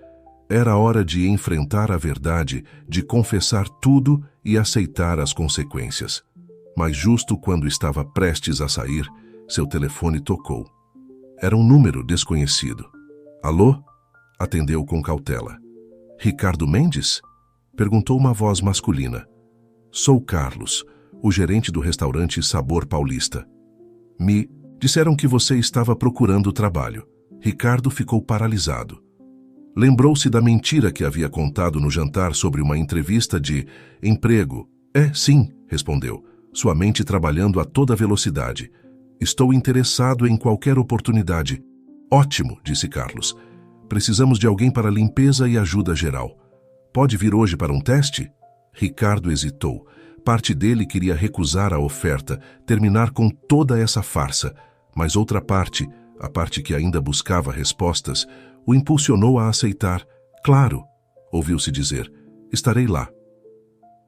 Era hora de enfrentar a verdade, de confessar tudo e aceitar as consequências. Mas justo quando estava prestes a sair, seu telefone tocou. Era um número desconhecido. Alô? Atendeu com cautela. Ricardo Mendes? Perguntou uma voz masculina. Sou Carlos, o gerente do restaurante Sabor Paulista. Me disseram que você estava procurando trabalho. Ricardo ficou paralisado. Lembrou-se da mentira que havia contado no jantar sobre uma entrevista de emprego. Sim, respondeu, sua mente trabalhando a toda velocidade. Estou interessado em qualquer oportunidade. Ótimo, disse Carlos. Precisamos de alguém para limpeza e ajuda geral. Pode vir hoje para um teste? Ricardo hesitou. Parte dele queria recusar a oferta, terminar com toda essa farsa, mas outra parte, a parte que ainda buscava respostas, o impulsionou a aceitar. Claro, ouviu-se dizer, estarei lá.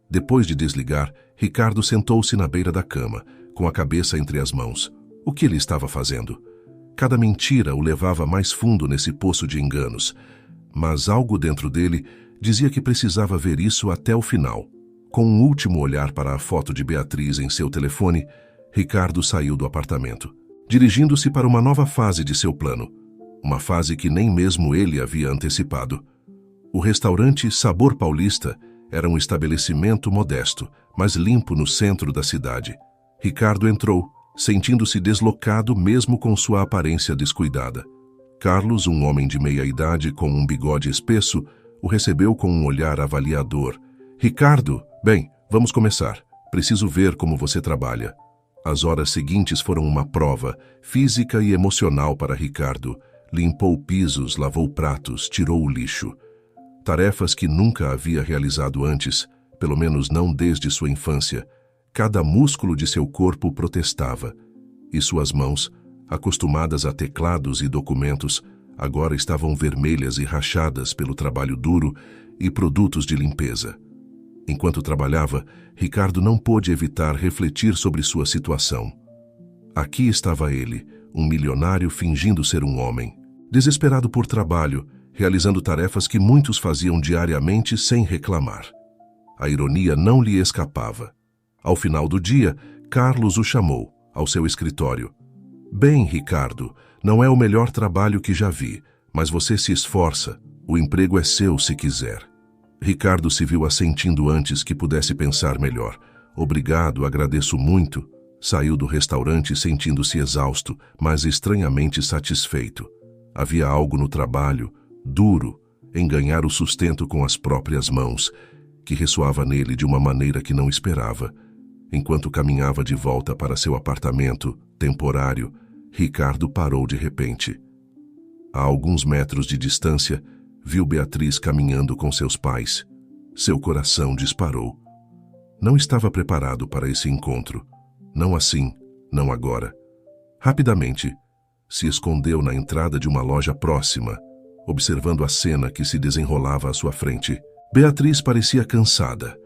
Depois de desligar, Ricardo sentou-se na beira da cama, com a cabeça entre as mãos. O que ele estava fazendo? Cada mentira o levava mais fundo nesse poço de enganos, mas algo dentro dele dizia que precisava ver isso até o final. Com um último olhar para a foto de Beatriz em seu telefone, Ricardo saiu do apartamento, dirigindo-se para uma nova fase de seu plano, uma fase que nem mesmo ele havia antecipado. O restaurante Sabor Paulista era um estabelecimento modesto, mas limpo no centro da cidade. Ricardo entrou, sentindo-se deslocado mesmo com sua aparência descuidada. Carlos, um homem de meia idade com um bigode espesso, o recebeu com um olhar avaliador. Ricardo, bem, vamos começar. Preciso ver como você trabalha. As horas seguintes foram uma prova, física e emocional para Ricardo. Limpou pisos, lavou pratos, tirou o lixo. Tarefas que nunca havia realizado antes, pelo menos não desde sua infância. Cada músculo de seu corpo protestava, e suas mãos, acostumadas a teclados e documentos, agora estavam vermelhas e rachadas pelo trabalho duro e produtos de limpeza. Enquanto trabalhava, Ricardo não pôde evitar refletir sobre sua situação. Aqui estava ele, um milionário fingindo ser um homem, desesperado por trabalho, realizando tarefas que muitos faziam diariamente sem reclamar. A ironia não lhe escapava. Ao final do dia, Carlos o chamou ao seu escritório. Bem, Ricardo, não é o melhor trabalho que já vi, mas você se esforça. O emprego é seu se quiser. Ricardo se viu assentindo antes que pudesse pensar melhor. Obrigado, agradeço muito. Saiu do restaurante sentindo-se exausto, mas estranhamente satisfeito. Havia algo no trabalho, duro, em ganhar o sustento com as próprias mãos, que ressoava nele de uma maneira que não esperava. Enquanto caminhava de volta para seu apartamento, temporário, Ricardo parou de repente. A alguns metros de distância, viu Beatriz caminhando com seus pais. Seu coração disparou. Não estava preparado para esse encontro. Não assim, não agora. Rapidamente, se escondeu na entrada de uma loja próxima, observando a cena que se desenrolava à sua frente. Beatriz parecia cansada.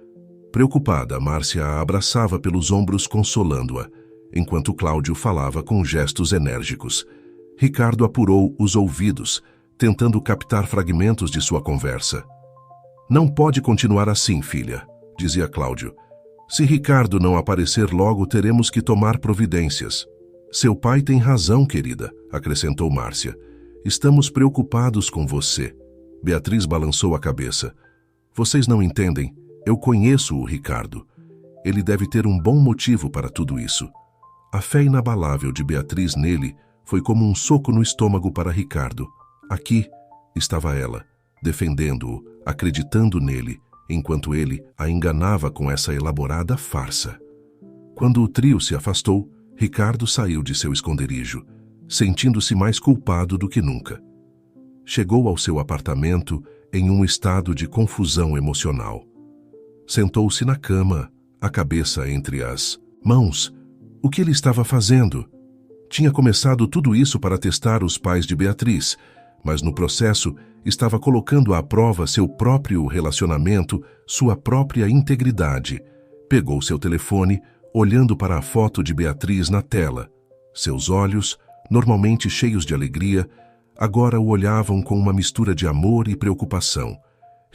Preocupada, Márcia a abraçava pelos ombros consolando-a, enquanto Cláudio falava com gestos enérgicos. Ricardo apurou os ouvidos, tentando captar fragmentos de sua conversa. Não pode continuar assim, filha, dizia Cláudio. Se Ricardo não aparecer logo, teremos que tomar providências. Seu pai tem razão, querida, acrescentou Márcia. Estamos preocupados com você. Beatriz balançou a cabeça. Vocês não entendem. Eu conheço o Ricardo. Ele deve ter um bom motivo para tudo isso. A fé inabalável de Beatriz nele foi como um soco no estômago para Ricardo. Aqui estava ela, defendendo-o, acreditando nele, enquanto ele a enganava com essa elaborada farsa. Quando o trio se afastou, Ricardo saiu de seu esconderijo, sentindo-se mais culpado do que nunca. Chegou ao seu apartamento em um estado de confusão emocional. Sentou-se na cama, a cabeça entre as mãos. O que ele estava fazendo? Tinha começado tudo isso para testar os pais de Beatriz, mas no processo estava colocando à prova seu próprio relacionamento, sua própria integridade. Pegou seu telefone, olhando para a foto de Beatriz na tela. Seus olhos, normalmente cheios de alegria, agora o olhavam com uma mistura de amor e preocupação.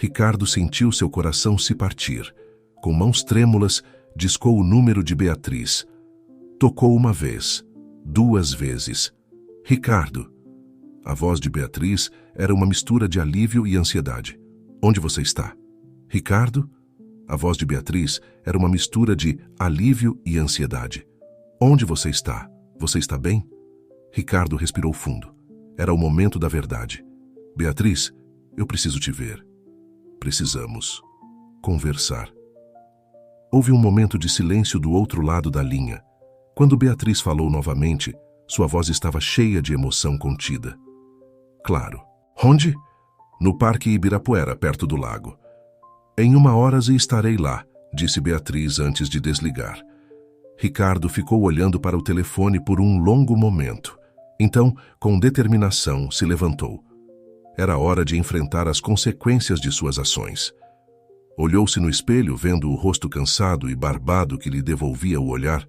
Ricardo sentiu seu coração se partir. Com mãos trêmulas, discou o número de Beatriz. Tocou uma vez, 2 vezes. Ricardo. A voz de Beatriz era uma mistura de alívio e ansiedade. Onde você está? Ricardo? A voz de Beatriz era uma mistura de alívio e ansiedade. Onde você está? Você está bem? Ricardo respirou fundo. Era o momento da verdade. Beatriz, eu preciso te ver. Precisamos conversar. Houve um momento de silêncio do outro lado da linha. Quando Beatriz falou novamente, sua voz estava cheia de emoção contida. Claro. Onde? No Parque Ibirapuera, perto do lago. Em 1 hora estarei lá, disse Beatriz antes de desligar. Ricardo ficou olhando para o telefone por um longo momento. Então, com determinação, se levantou. Era hora de enfrentar as consequências de suas ações. Olhou-se no espelho, vendo o rosto cansado e barbado que lhe devolvia o olhar.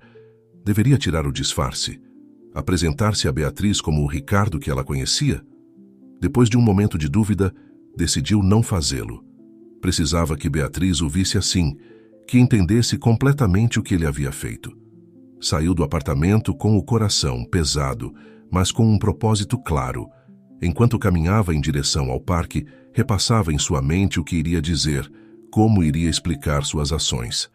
Deveria tirar o disfarce. Apresentar-se a Beatriz como o Ricardo que ela conhecia? Depois de um momento de dúvida, decidiu não fazê-lo. Precisava que Beatriz o visse assim, que entendesse completamente o que ele havia feito. Saiu do apartamento com o coração pesado, mas com um propósito claro. Enquanto caminhava em direção ao parque, repassava em sua mente o que iria dizer, como iria explicar suas ações.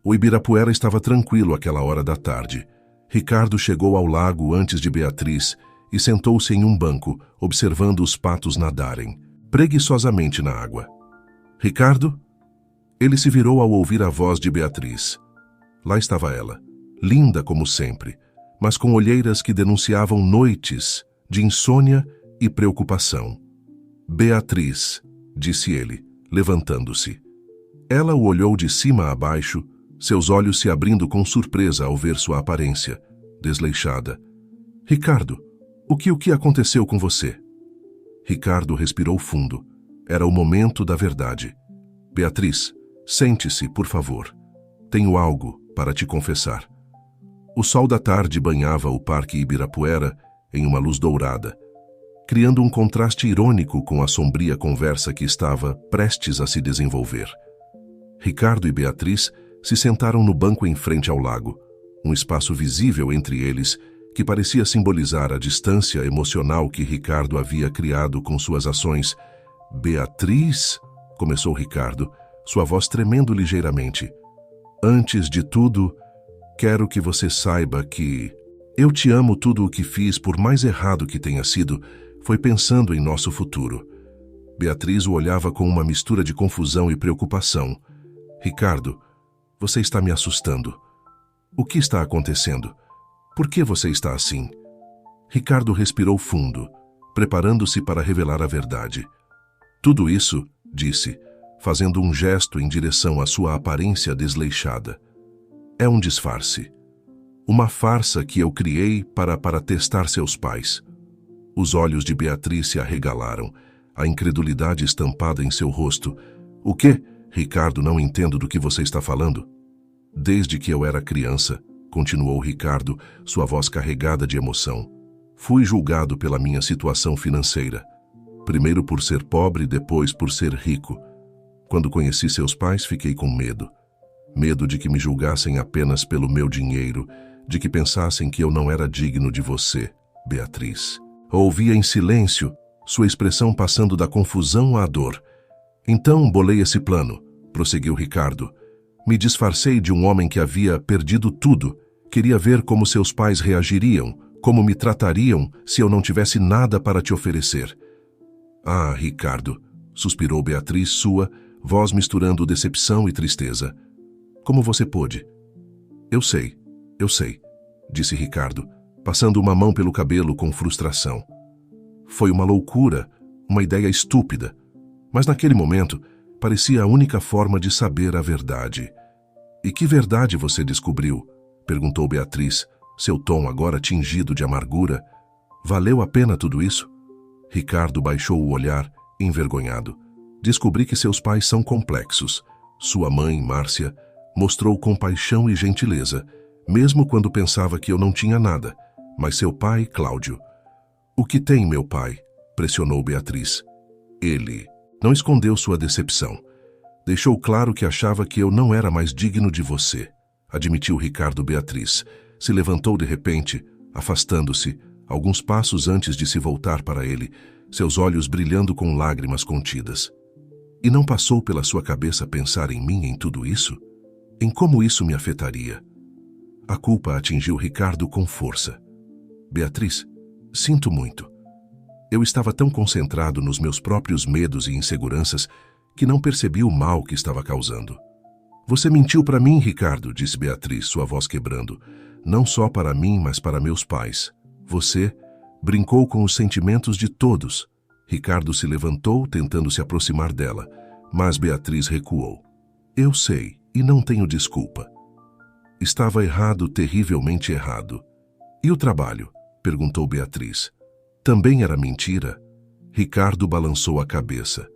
O Ibirapuera estava tranquilo àquela hora da tarde. Ricardo chegou ao lago antes de Beatriz e sentou-se em um banco, observando os patos nadarem, preguiçosamente na água. Ricardo? Ele se virou ao ouvir a voz de Beatriz. Lá estava ela, linda como sempre, mas com olheiras que denunciavam noites de insônia e preocupação. Beatriz, disse ele, levantando-se. Ela o olhou de cima a baixo, seus olhos se abrindo com surpresa ao ver sua aparência, desleixada. Ricardo, o que aconteceu com você? Ricardo respirou fundo. Era o momento da verdade. Beatriz, sente-se, por favor. Tenho algo para te confessar. O sol da tarde banhava o Parque Ibirapuera em uma luz dourada, criando um contraste irônico com a sombria conversa que estava prestes a se desenvolver. Ricardo e Beatriz se sentaram no banco em frente ao lago, um espaço visível entre eles que parecia simbolizar a distância emocional que Ricardo havia criado com suas ações. Beatriz, começou Ricardo, sua voz tremendo ligeiramente. Antes de tudo, quero que você saiba que eu te amo. Tudo o que fiz, por mais errado que tenha sido, foi pensando em nosso futuro. Beatriz o olhava com uma mistura de confusão e preocupação. Ricardo, você está me assustando. O que está acontecendo? Por que você está assim? Ricardo respirou fundo, preparando-se para revelar a verdade. Tudo isso, disse, fazendo um gesto em direção à sua aparência desleixada. É um disfarce. Uma farsa que eu criei para testar seus pais. Os olhos de Beatriz se arregalaram, a incredulidade estampada em seu rosto. O quê? Ricardo, não entendo do que você está falando. Desde que eu era criança, continuou Ricardo, sua voz carregada de emoção, fui julgado pela minha situação financeira. Primeiro por ser pobre, depois por ser rico. Quando conheci seus pais, fiquei com medo. Medo de que me julgassem apenas pelo meu dinheiro, de que pensassem que eu não era digno de você, Beatriz. Ouvia em silêncio, sua expressão passando da confusão à dor. Então bolei esse plano, prosseguiu Ricardo. Me disfarcei de um homem que havia perdido tudo. Queria ver como seus pais reagiriam, como me tratariam se eu não tivesse nada para te oferecer. Ah, Ricardo, suspirou Beatriz, sua voz misturando decepção e tristeza. Como você pôde? Eu sei, disse Ricardo, passando uma mão pelo cabelo com frustração. Foi uma loucura, uma ideia estúpida, mas naquele momento parecia a única forma de saber a verdade. E que verdade você descobriu? Perguntou Beatriz, seu tom agora tingido de amargura. Valeu a pena tudo isso? Ricardo baixou o olhar, envergonhado. Descobri que seus pais são complexos. Sua mãe, Márcia, mostrou compaixão e gentileza, mesmo quando pensava que eu não tinha nada. Mas seu pai, Cláudio... O que tem, meu pai? Pressionou Beatriz. Ele não escondeu sua decepção. Deixou claro que achava que eu não era mais digno de você, admitiu Ricardo. Beatriz se levantou de repente, afastando-se, alguns passos antes de se voltar para ele, seus olhos brilhando com lágrimas contidas. E não passou pela sua cabeça pensar em mim em tudo isso? Em como isso me afetaria? A culpa atingiu Ricardo com força. Beatriz, sinto muito. Eu estava tão concentrado nos meus próprios medos e inseguranças que não percebi o mal que estava causando. Você mentiu para mim, Ricardo, disse Beatriz, sua voz quebrando. Não só para mim, mas para meus pais. Você brincou com os sentimentos de todos. Ricardo se levantou, tentando se aproximar dela, mas Beatriz recuou. Eu sei, e não tenho desculpa. Estava errado, terrivelmente errado. E o trabalho? Perguntou Beatriz. Também era mentira? Ricardo balançou a cabeça.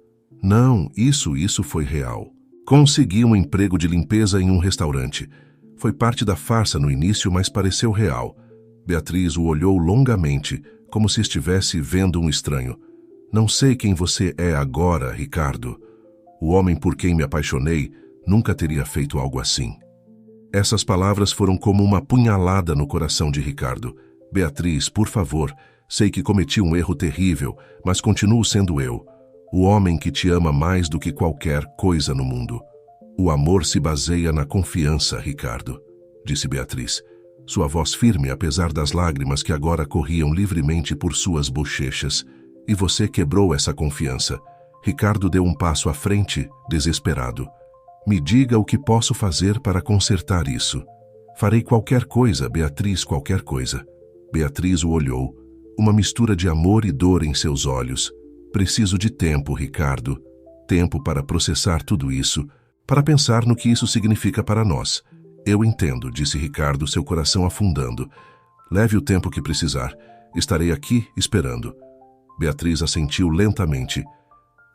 Não, isso foi real. Consegui um emprego de limpeza em um restaurante. Foi parte da farsa no início, mas pareceu real. Beatriz o olhou longamente, como se estivesse vendo um estranho. Não sei quem você é agora, Ricardo. O homem por quem me apaixonei nunca teria feito algo assim. Essas palavras foram como uma punhalada no coração de Ricardo. Beatriz, por favor, sei que cometi um erro terrível, mas continuo sendo eu, o homem que te ama mais do que qualquer coisa no mundo. O amor se baseia na confiança, Ricardo, disse Beatriz, sua voz firme apesar das lágrimas que agora corriam livremente por suas bochechas. E você quebrou essa confiança. Ricardo deu um passo à frente, desesperado. Me diga o que posso fazer para consertar isso. Farei qualquer coisa, Beatriz, qualquer coisa. Beatriz o olhou, uma mistura de amor e dor em seus olhos. Preciso de tempo, Ricardo. Tempo para processar tudo isso, para pensar no que isso significa para nós. Eu entendo, disse Ricardo, seu coração afundando. Leve o tempo que precisar. Estarei aqui esperando. Beatriz assentiu lentamente.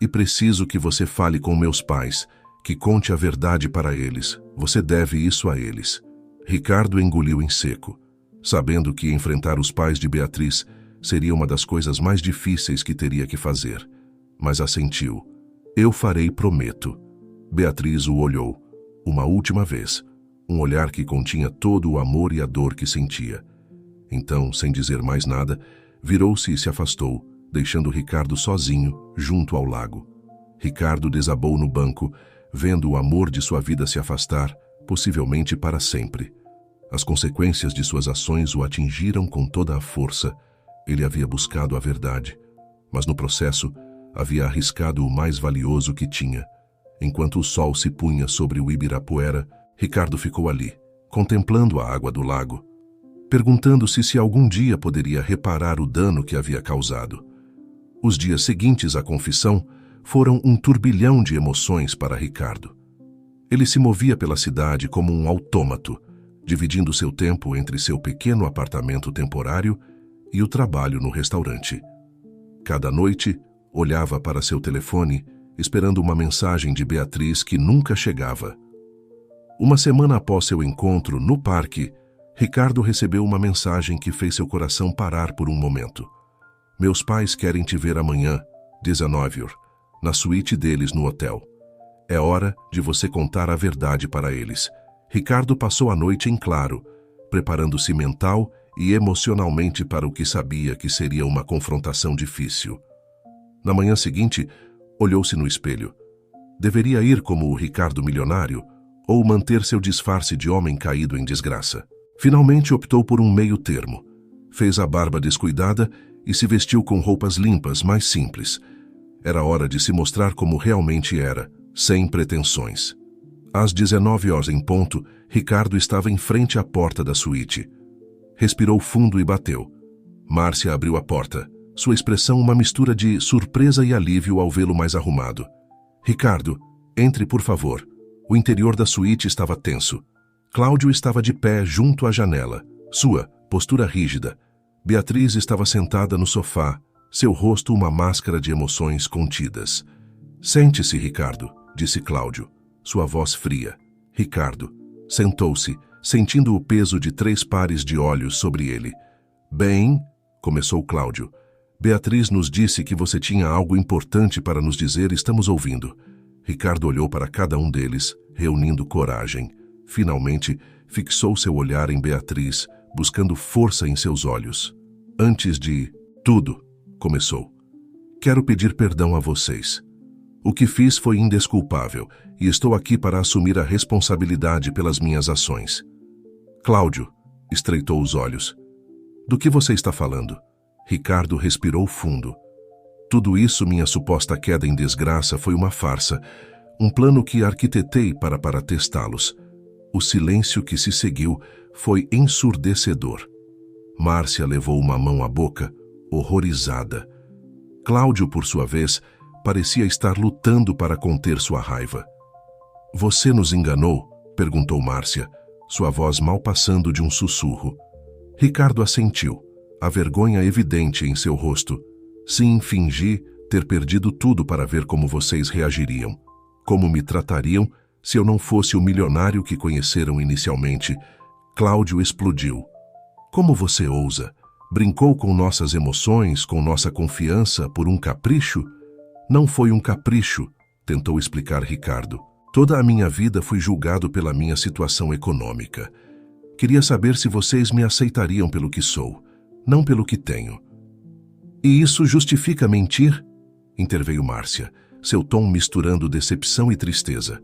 E preciso que você fale com meus pais, que conte a verdade para eles. Você deve isso a eles. Ricardo engoliu em seco, sabendo que enfrentar os pais de Beatriz seria uma das coisas mais difíceis que teria que fazer. Mas assentiu. Eu farei, prometo. Beatriz o olhou, uma última vez, um olhar que continha todo o amor e a dor que sentia. Então, sem dizer mais nada, virou-se e se afastou, deixando Ricardo sozinho, junto ao lago. Ricardo desabou no banco, vendo o amor de sua vida se afastar, possivelmente para sempre. As consequências de suas ações o atingiram com toda a força. Ele havia buscado a verdade, mas no processo havia arriscado o mais valioso que tinha. Enquanto o sol se punha sobre o Ibirapuera, Ricardo ficou ali, contemplando a água do lago, perguntando-se se algum dia poderia reparar o dano que havia causado. Os dias seguintes à confissão foram um turbilhão de emoções para Ricardo. Ele se movia pela cidade como um autômato, dividindo seu tempo entre seu pequeno apartamento temporário e o trabalho no restaurante. Cada noite, olhava para seu telefone, esperando uma mensagem de Beatriz que nunca chegava. Uma semana após seu encontro no parque, Ricardo recebeu uma mensagem que fez seu coração parar por um momento. Meus pais querem te ver amanhã, 19h, na suíte deles no hotel. É hora de você contar a verdade para eles. Ricardo passou a noite em claro, preparando-se mental e emocionalmente para o que sabia que seria uma confrontação difícil. Na manhã seguinte, olhou-se no espelho. Deveria ir como o Ricardo milionário ou manter seu disfarce de homem caído em desgraça. Finalmente optou por um meio termo. Fez a barba descuidada e se vestiu com roupas limpas, mais simples. Era hora de se mostrar como realmente era, sem pretensões. Às 19h em ponto, Ricardo estava em frente à porta da suíte. Respirou fundo e bateu. Márcia abriu a porta, sua expressão uma mistura de surpresa e alívio ao vê-lo mais arrumado. Ricardo, entre por favor. O interior da suíte estava tenso. Cláudio estava de pé junto à janela, sua postura rígida. Beatriz estava sentada no sofá, seu rosto uma máscara de emoções contidas. Sente-se, Ricardo, disse Cláudio, sua voz fria. Ricardo sentou-se, sentindo o peso de 3 pares de olhos sobre ele. Bem, começou Cláudio. Beatriz nos disse que você tinha algo importante para nos dizer, estamos ouvindo. Ricardo olhou para cada um deles, reunindo coragem. Finalmente, fixou seu olhar em Beatriz, buscando força em seus olhos. Antes de tudo, começou. Quero pedir perdão a vocês. O que fiz foi indesculpável e estou aqui para assumir a responsabilidade pelas minhas ações. Cláudio estreitou os olhos. Do que você está falando? Ricardo respirou fundo. Tudo isso, minha suposta queda em desgraça, foi uma farsa, um plano que arquitetei para testá-los. O silêncio que se seguiu foi ensurdecedor. Márcia levou uma mão à boca, horrorizada. Cláudio, por sua vez, parecia estar lutando para conter sua raiva. Você nos enganou? Perguntou Márcia, sua voz mal passando de um sussurro. Ricardo assentiu, a vergonha evidente em seu rosto. Sim, fingi ter perdido tudo para ver como vocês reagiriam. Como me tratariam se eu não fosse o milionário que conheceram inicialmente. Cláudio explodiu. Como você ousa? Brincou com nossas emoções, com nossa confiança, por um capricho? Não foi um capricho, tentou explicar Ricardo. Toda a minha vida fui julgado pela minha situação econômica. Queria saber se vocês me aceitariam pelo que sou, não pelo que tenho. E isso justifica mentir? Interveio Márcia, seu tom misturando decepção e tristeza.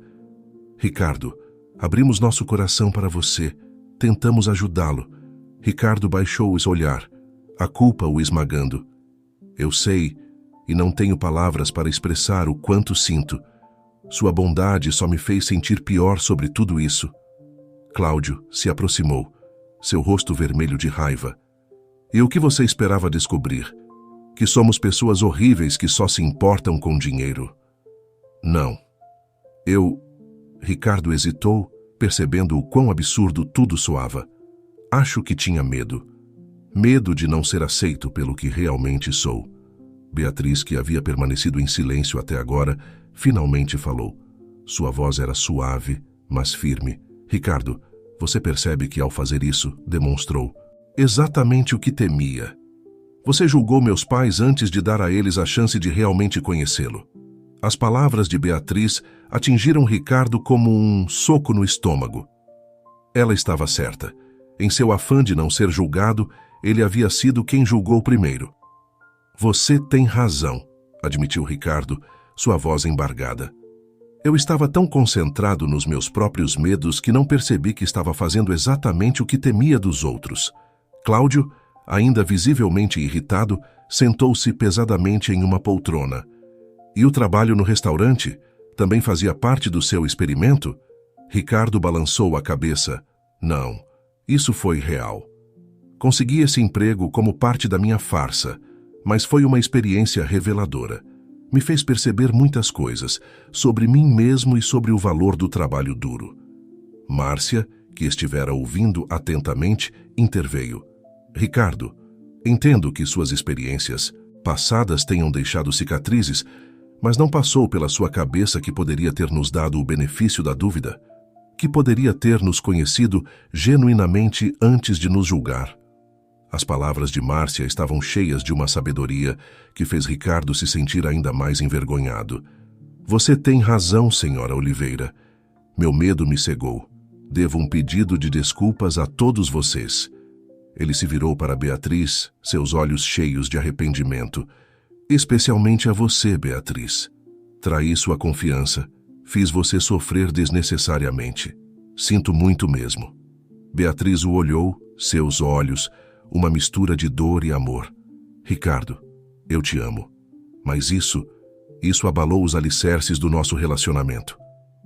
Ricardo, abrimos nosso coração para você, tentamos ajudá-lo. Ricardo baixou o olhar, a culpa o esmagando. Eu sei, e não tenho palavras para expressar o quanto sinto. Sua bondade só me fez sentir pior sobre tudo isso. Cláudio se aproximou, seu rosto vermelho de raiva. E o que você esperava descobrir? Que somos pessoas horríveis que só se importam com dinheiro. Não. Ricardo hesitou, percebendo o quão absurdo tudo soava. Acho que tinha medo. Medo de não ser aceito pelo que realmente sou. Beatriz, que havia permanecido em silêncio até agora, finalmente falou. Sua voz era suave, mas firme. Ricardo, você percebe que ao fazer isso, demonstrou exatamente o que temia. Você julgou meus pais antes de dar a eles a chance de realmente conhecê-lo. As palavras de Beatriz atingiram Ricardo como um soco no estômago. Ela estava certa. Em seu afã de não ser julgado, ele havia sido quem julgou primeiro. Você tem razão, admitiu Ricardo, sua voz embargada. Eu estava tão concentrado nos meus próprios medos que não percebi que estava fazendo exatamente o que temia dos outros. Cláudio, ainda visivelmente irritado, sentou-se pesadamente em uma poltrona. E o trabalho no restaurante também fazia parte do seu experimento? Ricardo balançou a cabeça. Não, isso foi real. Consegui esse emprego como parte da minha farsa, mas foi uma experiência reveladora. Me fez perceber muitas coisas, sobre mim mesmo e sobre o valor do trabalho duro. Márcia, que estivera ouvindo atentamente, interveio. Ricardo, entendo que suas experiências passadas tenham deixado cicatrizes, mas não passou pela sua cabeça que poderia ter nos dado o benefício da dúvida? Que poderia ter nos conhecido genuinamente antes de nos julgar? As palavras de Márcia estavam cheias de uma sabedoria que fez Ricardo se sentir ainda mais envergonhado. Você tem razão, senhora Oliveira. Meu medo me cegou. Devo um pedido de desculpas a todos vocês. Ele se virou para Beatriz, seus olhos cheios de arrependimento. Especialmente a você, Beatriz. Traí sua confiança. Fiz você sofrer desnecessariamente. Sinto muito mesmo. Beatriz o olhou, seus olhos, uma mistura de dor e amor. Ricardo, eu te amo. Mas isso abalou os alicerces do nosso relacionamento.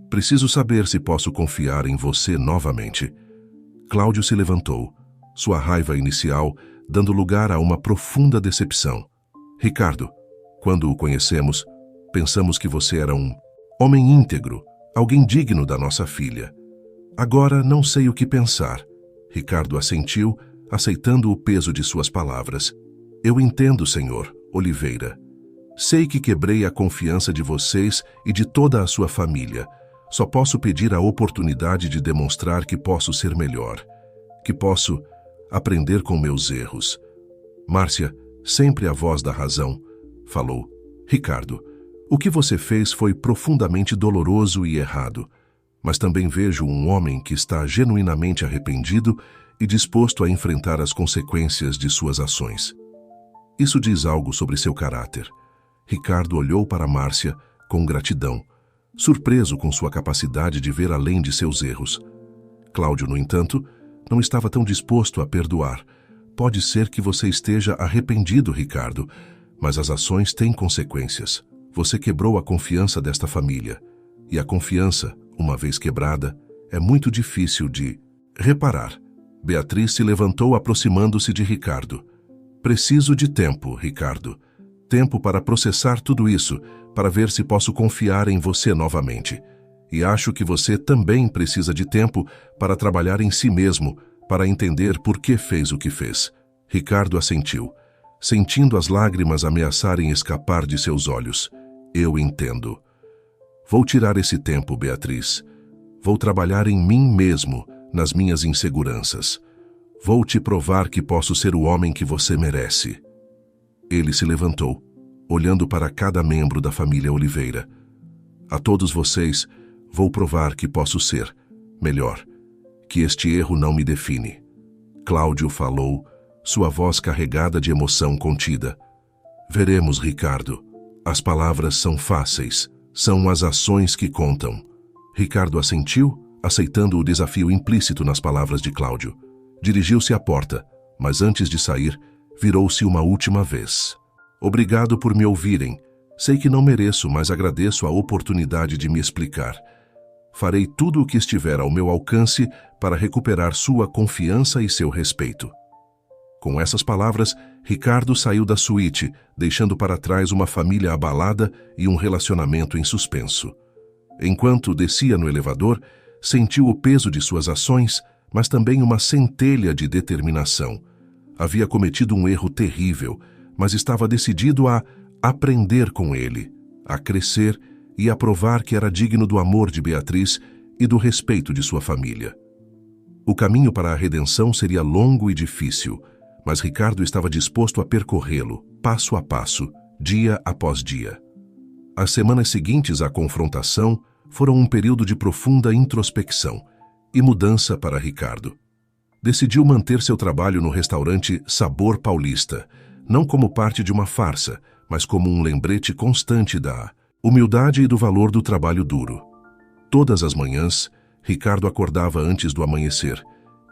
Preciso saber se posso confiar em você novamente. Cláudio se levantou, sua raiva inicial dando lugar a uma profunda decepção. Ricardo, quando o conhecemos, pensamos que você era um homem íntegro, alguém digno da nossa filha. Agora não sei o que pensar. Ricardo assentiu, aceitando o peso de suas palavras. Eu entendo, senhor Oliveira. Sei que quebrei a confiança de vocês e de toda a sua família. Só posso pedir a oportunidade de demonstrar que posso ser melhor, que posso aprender com meus erros. Márcia, sempre a voz da razão, falou. Ricardo, o que você fez foi profundamente doloroso e errado, mas também vejo um homem que está genuinamente arrependido e disposto a enfrentar as consequências de suas ações. Isso diz algo sobre seu caráter. Ricardo olhou para Márcia com gratidão, surpreso com sua capacidade de ver além de seus erros. Cláudio, no entanto, não estava tão disposto a perdoar. Pode ser que você esteja arrependido, Ricardo, mas as ações têm consequências. Você quebrou a confiança desta família. E a confiança, uma vez quebrada, é muito difícil de reparar. Beatriz se levantou aproximando-se de Ricardo. Preciso de tempo, Ricardo. Tempo para processar tudo isso, para ver se posso confiar em você novamente. E acho que você também precisa de tempo para trabalhar em si mesmo, para entender por que fez o que fez. Ricardo assentiu, sentindo as lágrimas ameaçarem escapar de seus olhos. Eu entendo. Vou tirar esse tempo, Beatriz. Vou trabalhar em mim mesmo, nas minhas inseguranças. Vou te provar que posso ser o homem que você merece. Ele se levantou, olhando para cada membro da família Oliveira. A todos vocês, vou provar que posso ser melhor, que este erro não me define. Cláudio falou, sua voz carregada de emoção contida. Veremos, Ricardo. As palavras são fáceis, são as ações que contam. Ricardo assentiu, aceitando o desafio implícito nas palavras de Cláudio. Dirigiu-se à porta, mas antes de sair, virou-se uma última vez. Obrigado por me ouvirem. Sei que não mereço, mas agradeço a oportunidade de me explicar. Farei tudo o que estiver ao meu alcance para recuperar sua confiança e seu respeito. Com essas palavras, Ricardo saiu da suíte, deixando para trás uma família abalada e um relacionamento em suspenso. Enquanto descia no elevador, sentiu o peso de suas ações, mas também uma centelha de determinação. Havia cometido um erro terrível, mas estava decidido a aprender com ele, a crescer e a provar que era digno do amor de Beatriz e do respeito de sua família. O caminho para a redenção seria longo e difícil, mas Ricardo estava disposto a percorrê-lo, passo a passo, dia após dia. As semanas seguintes à confrontação foram um período de profunda introspecção e mudança para Ricardo. Decidiu manter seu trabalho no restaurante Sabor Paulista, não como parte de uma farsa, mas como um lembrete constante da humildade e do valor do trabalho duro. Todas as manhãs, Ricardo acordava antes do amanhecer,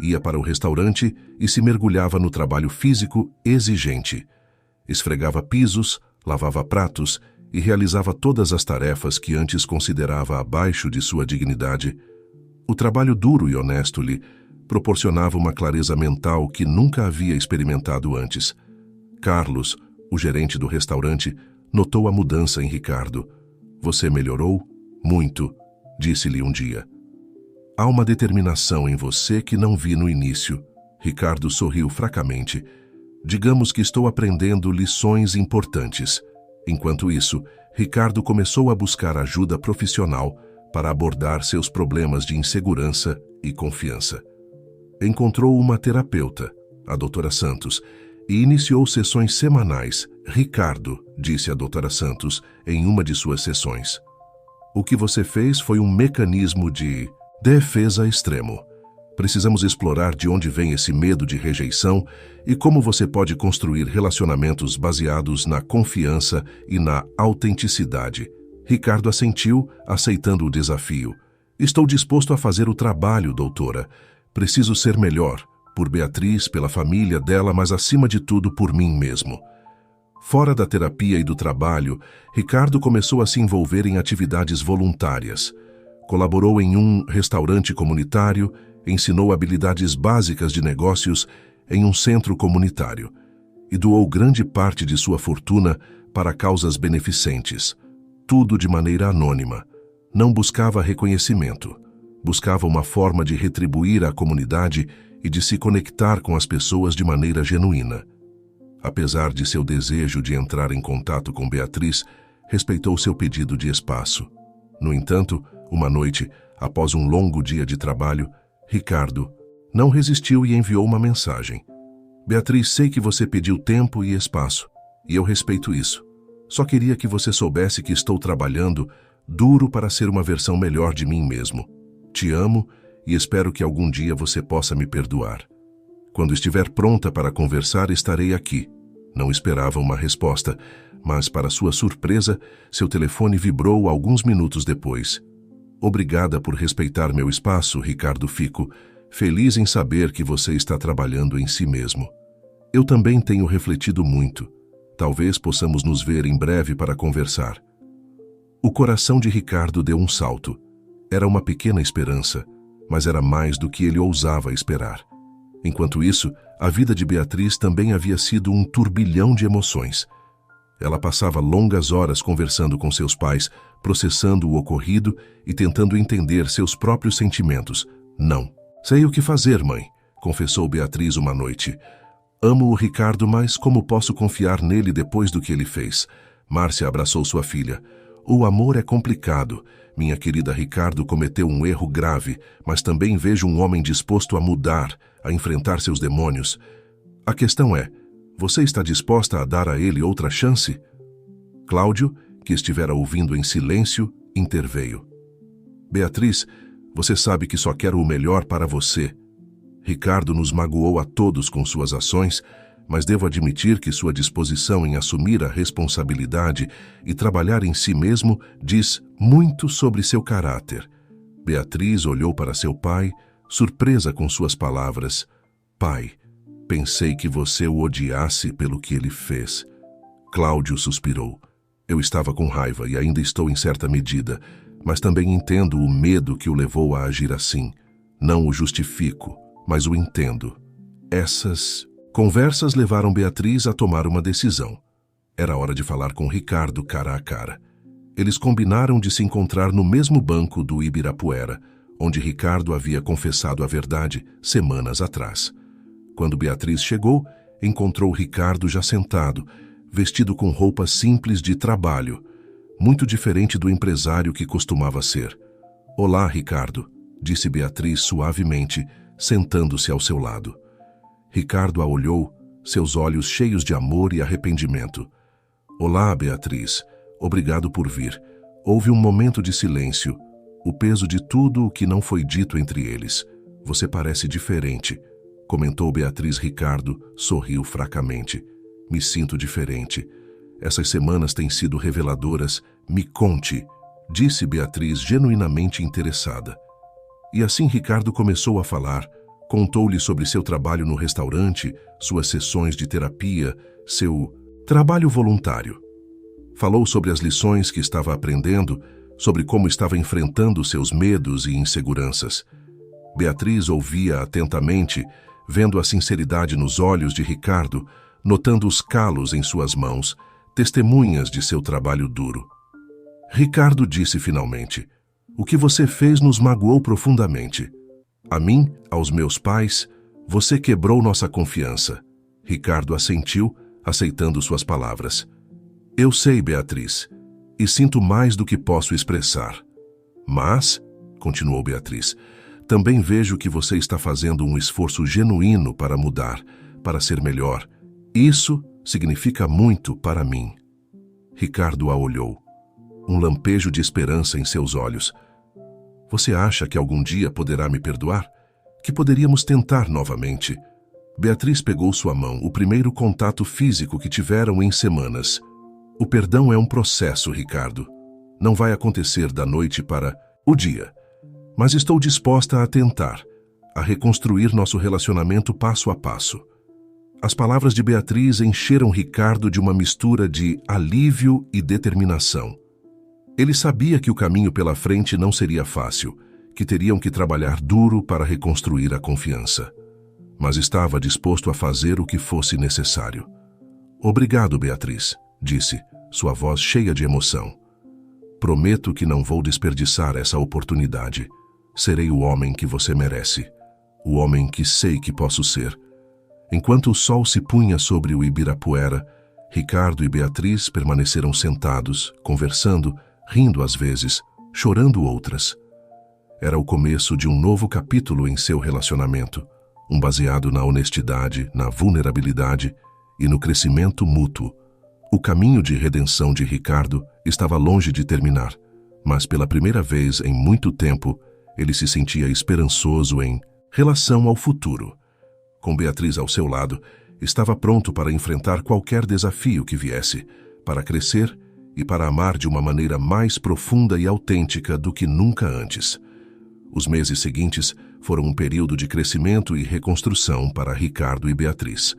ia para o restaurante e se mergulhava no trabalho físico exigente. Esfregava pisos, lavava pratos e realizava todas as tarefas que antes considerava abaixo de sua dignidade. O trabalho duro e honesto lhe proporcionava uma clareza mental que nunca havia experimentado antes. Carlos, o gerente do restaurante, notou a mudança em Ricardo. Você melhorou? Muito, disse-lhe um dia. Há uma determinação em você que não vi no início. Ricardo sorriu fracamente. Digamos que estou aprendendo lições importantes. Enquanto isso, Ricardo começou a buscar ajuda profissional para abordar seus problemas de insegurança e confiança. Encontrou uma terapeuta, a doutora Santos, e iniciou sessões semanais. Ricardo, disse a doutora Santos em uma de suas sessões, o que você fez foi um mecanismo de defesa extremo. Precisamos explorar de onde vem esse medo de rejeição e como você pode construir relacionamentos baseados na confiança e na autenticidade. Ricardo assentiu, aceitando o desafio. Estou disposto a fazer o trabalho, doutora. Preciso ser melhor, por Beatriz, pela família dela, mas acima de tudo por mim mesmo. Fora da terapia e do trabalho, Ricardo começou a se envolver em atividades voluntárias. Colaborou em um restaurante comunitário, ensinou habilidades básicas de negócios em um centro comunitário e doou grande parte de sua fortuna para causas beneficentes. Tudo de maneira anônima. Não buscava reconhecimento. Buscava uma forma de retribuir à comunidade e de se conectar com as pessoas de maneira genuína. Apesar de seu desejo de entrar em contato com Beatriz, respeitou seu pedido de espaço. No entanto, uma noite, após um longo dia de trabalho, Ricardo não resistiu e enviou uma mensagem. Beatriz, sei que você pediu tempo e espaço, e eu respeito isso. Só queria que você soubesse que estou trabalhando duro para ser uma versão melhor de mim mesmo. Te amo e espero que algum dia você possa me perdoar. Quando estiver pronta para conversar, estarei aqui. Não esperava uma resposta, mas, para sua surpresa, seu telefone vibrou alguns minutos depois. Obrigada por respeitar meu espaço, Ricardo. Fico feliz em saber que você está trabalhando em si mesmo. Eu também tenho refletido muito. Talvez possamos nos ver em breve para conversar. O coração de Ricardo deu um salto. Era uma pequena esperança, mas era mais do que ele ousava esperar. Enquanto isso, a vida de Beatriz também havia sido um turbilhão de emoções. Ela passava longas horas conversando com seus pais, processando o ocorrido e tentando entender seus próprios sentimentos. Não. Sei o que fazer, mãe, confessou Beatriz uma noite. Amo o Ricardo, mas como posso confiar nele depois do que ele fez? Márcia abraçou sua filha. O amor é complicado. Minha querida, Ricardo cometeu um erro grave, mas também vejo um homem disposto a mudar, a enfrentar seus demônios. A questão é, você está disposta a dar a ele outra chance? Cláudio, que estivera ouvindo em silêncio, interveio. Beatriz, você sabe que só quero o melhor para você. Ricardo nos magoou a todos com suas ações, mas devo admitir que sua disposição em assumir a responsabilidade e trabalhar em si mesmo diz muito sobre seu caráter. Beatriz olhou para seu pai, surpresa com suas palavras. Pai, pensei que você o odiasse pelo que ele fez. Cláudio suspirou. Eu estava com raiva e ainda estou em certa medida, mas também entendo o medo que o levou a agir assim. Não o justifico, mas o entendo. Essas conversas levaram Beatriz a tomar uma decisão. Era hora de falar com Ricardo cara a cara. Eles combinaram de se encontrar no mesmo banco do Ibirapuera, onde Ricardo havia confessado a verdade semanas atrás. Quando Beatriz chegou, encontrou Ricardo já sentado, vestido com roupas simples de trabalho, muito diferente do empresário que costumava ser. Olá, Ricardo, disse Beatriz suavemente, sentando-se ao seu lado. Ricardo a olhou, seus olhos cheios de amor e arrependimento. Olá, Beatriz. Obrigado por vir. Houve um momento de silêncio, o peso de tudo o que não foi dito entre eles. Você parece diferente, comentou Beatriz. Ricardo sorriu fracamente. Me sinto diferente. Essas semanas têm sido reveladoras. Me conte, disse Beatriz genuinamente interessada. E assim Ricardo começou a falar. Contou-lhe sobre seu trabalho no restaurante, suas sessões de terapia, seu trabalho voluntário. Falou sobre as lições que estava aprendendo, sobre como estava enfrentando seus medos e inseguranças. Beatriz ouvia atentamente, vendo a sinceridade nos olhos de Ricardo, notando os calos em suas mãos, testemunhas de seu trabalho duro. Ricardo disse finalmente, o que você fez nos magoou profundamente. A mim, aos meus pais, você quebrou nossa confiança. Ricardo assentiu, aceitando suas palavras. Eu sei, Beatriz, e sinto mais do que posso expressar. Mas, continuou Beatriz, também vejo que você está fazendo um esforço genuíno para mudar, para ser melhor. Isso significa muito para mim. Ricardo a olhou. Um lampejo de esperança em seus olhos. Você acha que algum dia poderá me perdoar? Que poderíamos tentar novamente? Beatriz pegou sua mão, o primeiro contato físico que tiveram em semanas. O perdão é um processo, Ricardo. Não vai acontecer da noite para o dia. Mas estou disposta a tentar, a reconstruir nosso relacionamento passo a passo. As palavras de Beatriz encheram Ricardo de uma mistura de alívio e determinação. Ele sabia que o caminho pela frente não seria fácil, que teriam que trabalhar duro para reconstruir a confiança. Mas estava disposto a fazer o que fosse necessário. Obrigado, Beatriz, disse, sua voz cheia de emoção. Prometo que não vou desperdiçar essa oportunidade. Serei o homem que você merece, o homem que sei que posso ser. Enquanto o sol se punha sobre o Ibirapuera, Ricardo e Beatriz permaneceram sentados, conversando, rindo às vezes, chorando outras. Era o começo de um novo capítulo em seu relacionamento, um baseado na honestidade, na vulnerabilidade e no crescimento mútuo. O caminho de redenção de Ricardo estava longe de terminar, mas pela primeira vez em muito tempo, ele se sentia esperançoso em relação ao futuro. Com Beatriz ao seu lado, Estava pronto para enfrentar qualquer desafio que viesse, para crescer e para amar de uma maneira mais profunda e autêntica do que nunca antes. Os meses seguintes foram um período de crescimento e reconstrução para Ricardo e Beatriz.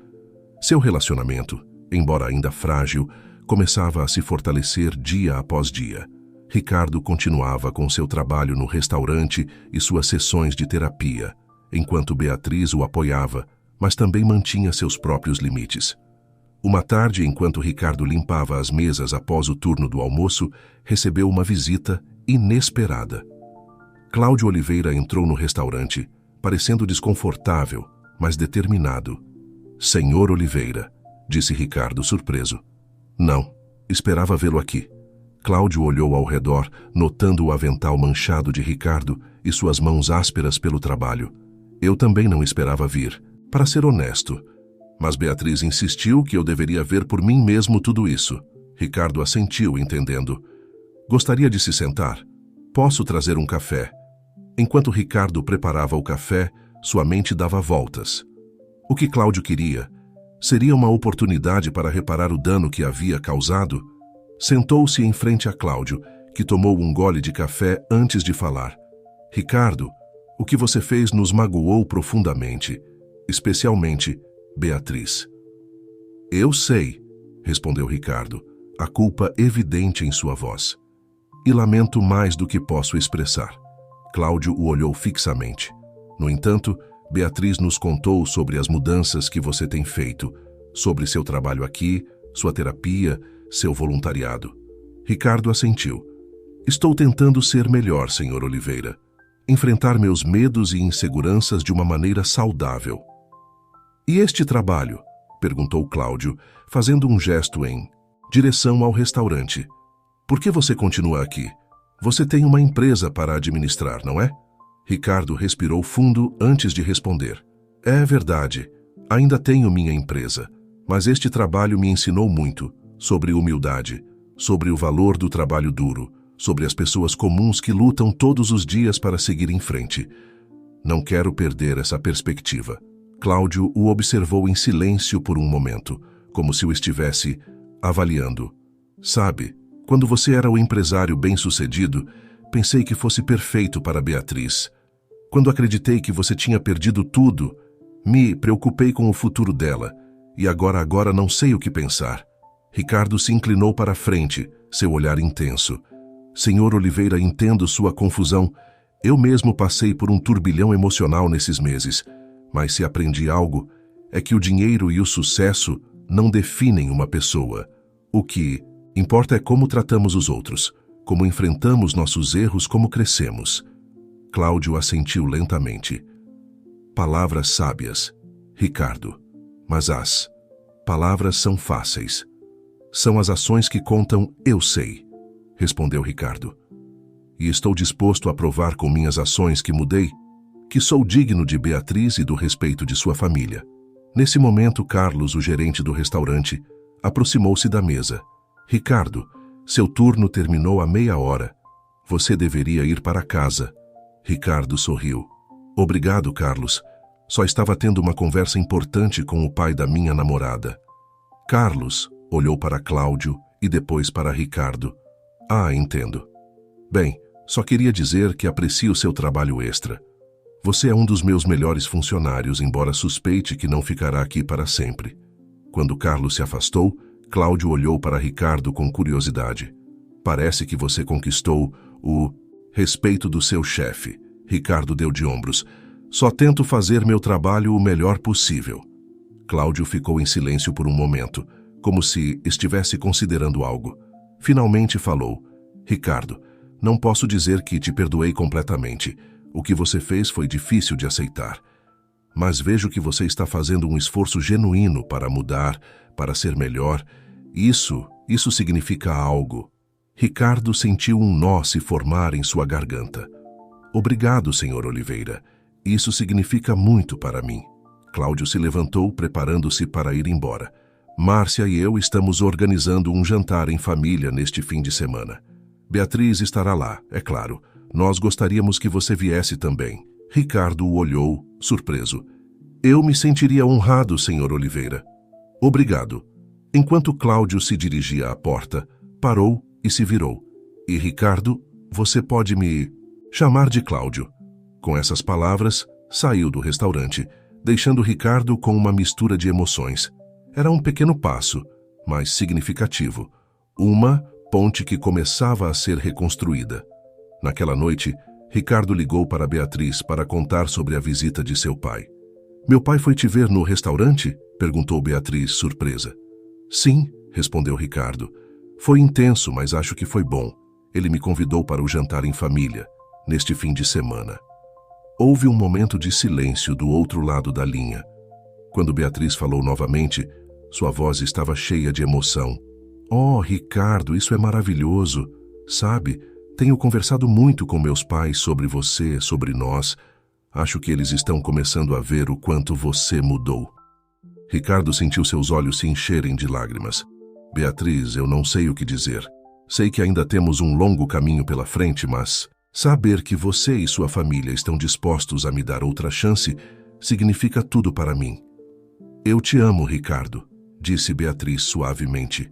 Seu relacionamento, embora ainda frágil, começava a se fortalecer dia após dia. Ricardo continuava com seu trabalho no restaurante e suas sessões de terapia, enquanto Beatriz o apoiava, mas também mantinha seus próprios limites. Uma tarde, enquanto Ricardo limpava as mesas após o turno do almoço, recebeu uma visita inesperada. Cláudio Oliveira entrou no restaurante, parecendo desconfortável, mas determinado. "Senhor Oliveira", disse Ricardo, surpreso. "Não, esperava vê-lo aqui." Cláudio olhou ao redor, notando o avental manchado de Ricardo e suas mãos ásperas pelo trabalho. "Eu também não esperava vir, para ser honesto. Mas Beatriz insistiu que eu deveria ver por mim mesmo tudo isso." Ricardo assentiu, entendendo. "Gostaria de se sentar? Posso trazer um café?" Enquanto Ricardo preparava o café, sua mente dava voltas. O que Cláudio queria? Seria uma oportunidade para reparar o dano que havia causado? Sentou-se em frente a Cláudio, que tomou um gole de café antes de falar. "Ricardo, o que você fez nos magoou profundamente, especialmente Beatriz." "Eu sei", respondeu Ricardo, a culpa evidente em sua voz. "E lamento mais do que posso expressar." Cláudio o olhou fixamente. "No entanto, Beatriz nos contou sobre as mudanças que você tem feito, sobre seu trabalho aqui, sua terapia, seu voluntariado." Ricardo assentiu. "Estou tentando ser melhor, Sr. Oliveira. Enfrentar meus medos e inseguranças de uma maneira saudável." "E este trabalho?" perguntou Cláudio, fazendo um gesto em direção ao restaurante. "Por que você continua aqui? Você tem uma empresa para administrar, não é?" Ricardo respirou fundo antes de responder. "É verdade, ainda tenho minha empresa, mas este trabalho me ensinou muito sobre humildade, sobre o valor do trabalho duro, sobre as pessoas comuns que lutam todos os dias para seguir em frente. Não quero perder essa perspectiva." Cláudio o observou em silêncio por um momento, como se o estivesse avaliando. "Sabe, quando você era o empresário bem-sucedido, pensei que fosse perfeito para Beatriz. Quando acreditei que você tinha perdido tudo, me preocupei com o futuro dela, e agora não sei o que pensar." Ricardo se inclinou para a frente, seu olhar intenso. "Senhor Oliveira, entendo sua confusão. Eu mesmo passei por um turbilhão emocional nesses meses, mas se aprendi algo, é que o dinheiro e o sucesso não definem uma pessoa. O que importa é como tratamos os outros, como enfrentamos nossos erros, como crescemos." Cláudio assentiu lentamente. "Palavras sábias, Ricardo, mas as palavras são fáceis. São as ações que contam, eu sei", respondeu Ricardo. "E estou disposto a provar com minhas ações que mudei, que sou digno de Beatriz e do respeito de sua família." Nesse momento, Carlos, o gerente do restaurante, aproximou-se da mesa. "Ricardo, seu turno terminou há meia hora. Você deveria ir para casa." Ricardo sorriu. "Obrigado, Carlos. Só estava tendo uma conversa importante com o pai da minha namorada." Carlos olhou para Cláudio e depois para Ricardo. "Ah, entendo. Bem, só queria dizer que aprecio seu trabalho extra. Você é um dos meus melhores funcionários, embora suspeite que não ficará aqui para sempre." Quando Carlos se afastou, Cláudio olhou para Ricardo com curiosidade. "Parece que você conquistou o respeito do seu chefe." Ricardo deu de ombros. "Só tento fazer meu trabalho o melhor possível." Cláudio ficou em silêncio por um momento, como se estivesse considerando algo. Finalmente falou. "Ricardo, não posso dizer que te perdoei completamente. O que você fez foi difícil de aceitar. Mas vejo que você está fazendo um esforço genuíno para mudar, para ser melhor. Isso significa algo." Ricardo sentiu um nó se formar em sua garganta. "Obrigado, Sr. Oliveira. Isso significa muito para mim." Cláudio se levantou, preparando-se para ir embora. "Márcia e eu estamos organizando um jantar em família neste fim de semana. Beatriz estará lá, é claro. Nós gostaríamos que você viesse também." Ricardo o olhou, surpreso. Eu me sentiria honrado, Sr. Oliveira. Obrigado. Enquanto Cláudio se dirigia à porta, parou e se virou. E Ricardo, você pode me chamar de Cláudio. Com essas palavras, saiu do restaurante, deixando Ricardo com uma mistura de emoções. Era um pequeno passo, mas significativo. Uma ponte que começava a ser reconstruída. Naquela noite, Ricardo ligou para Beatriz para contar sobre a visita de seu pai. Meu pai foi te ver no restaurante? Perguntou Beatriz, surpresa. Sim, respondeu Ricardo. Foi intenso, mas acho que foi bom. Ele me convidou para o jantar em família, neste fim de semana. Houve um momento de silêncio do outro lado da linha. Quando Beatriz falou novamente, sua voz estava cheia de emoção. Oh, Ricardo, isso é maravilhoso. Sabe, tenho conversado muito com meus pais sobre você, sobre nós. Acho que eles estão começando a ver o quanto você mudou. Ricardo sentiu seus olhos se encherem de lágrimas. Beatriz, eu não sei o que dizer. Sei que ainda temos um longo caminho pela frente, mas saber que você e sua família estão dispostos a me dar outra chance significa tudo para mim. Eu te amo, Ricardo, disse Beatriz suavemente.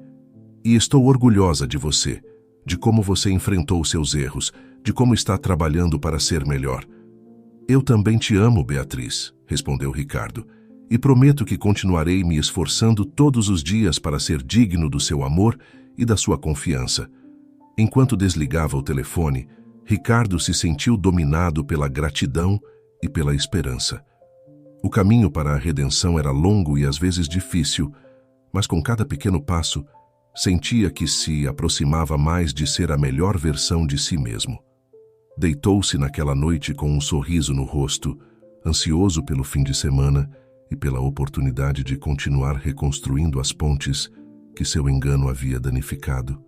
E estou orgulhosa de você, de como você enfrentou seus erros, de como está trabalhando para ser melhor. Eu também te amo, Beatriz, respondeu Ricardo, e prometo que continuarei me esforçando todos os dias para ser digno do seu amor e da sua confiança. Enquanto desligava o telefone, Ricardo se sentiu dominado pela gratidão e pela esperança. O caminho para a redenção era longo e às vezes difícil, mas com cada pequeno passo, sentia que se aproximava mais de ser a melhor versão de si mesmo. Deitou-se naquela noite com um sorriso no rosto, ansioso pelo fim de semana e pela oportunidade de continuar reconstruindo as pontes que seu engano havia danificado.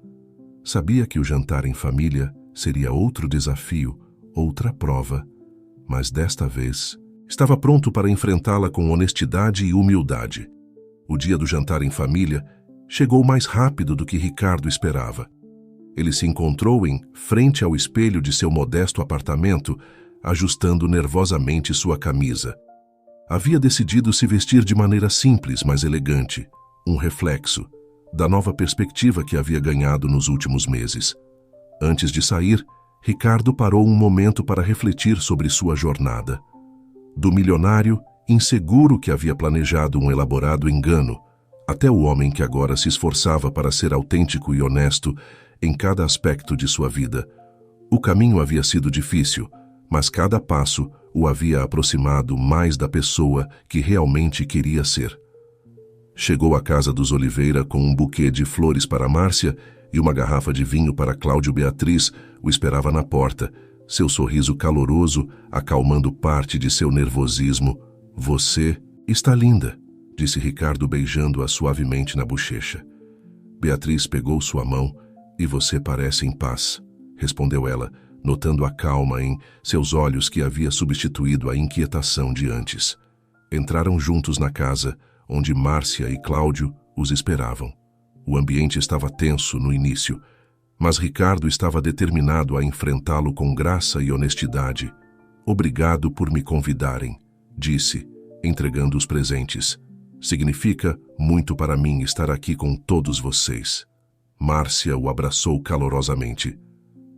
Sabia que o jantar em família seria outro desafio, outra prova, mas desta vez estava pronto para enfrentá-la com honestidade e humildade. O dia do jantar em família chegou mais rápido do que Ricardo esperava. Ele se encontrou em frente ao espelho de seu modesto apartamento, ajustando nervosamente sua camisa. Havia decidido se vestir de maneira simples, mas elegante, um reflexo da nova perspectiva que havia ganhado nos últimos meses. Antes de sair, Ricardo parou um momento para refletir sobre sua jornada. Do milionário, inseguro que havia planejado um elaborado engano, até o homem que agora se esforçava para ser autêntico e honesto em cada aspecto de sua vida. O caminho havia sido difícil, mas cada passo o havia aproximado mais da pessoa que realmente queria ser. Chegou à casa dos Oliveira com um buquê de flores para Márcia e uma garrafa de vinho para Cláudio. Beatriz o esperava na porta, seu sorriso caloroso acalmando parte de seu nervosismo. Você está linda, disse Ricardo beijando-a suavemente na bochecha. Beatriz pegou sua mão. E você parece em paz, respondeu ela, notando a calma em seus olhos que havia substituído a inquietação de antes. Entraram juntos na casa, onde Márcia e Cláudio os esperavam. O ambiente estava tenso no início, mas Ricardo estava determinado a enfrentá-lo com graça e honestidade. Obrigado por me convidarem, disse, entregando os presentes. Significa muito para mim estar aqui com todos vocês. Márcia o abraçou calorosamente.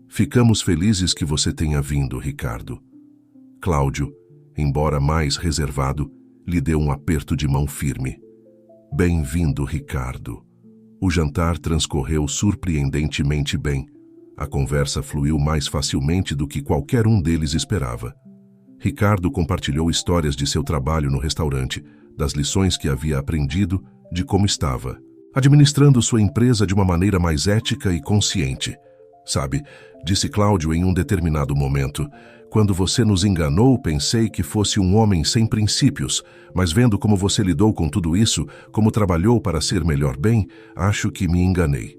Ficamos felizes que você tenha vindo, Ricardo. Cláudio, embora mais reservado, lhe deu um aperto de mão firme. Bem-vindo, Ricardo. O jantar transcorreu surpreendentemente bem. A conversa fluiu mais facilmente do que qualquer um deles esperava. Ricardo compartilhou histórias de seu trabalho no restaurante, das lições que havia aprendido, de como estava administrando sua empresa de uma maneira mais ética e consciente. Sabe, disse Cláudio em um determinado momento, quando você nos enganou, pensei que fosse um homem sem princípios, mas vendo como você lidou com tudo isso, como trabalhou para ser melhor bem, acho que me enganei.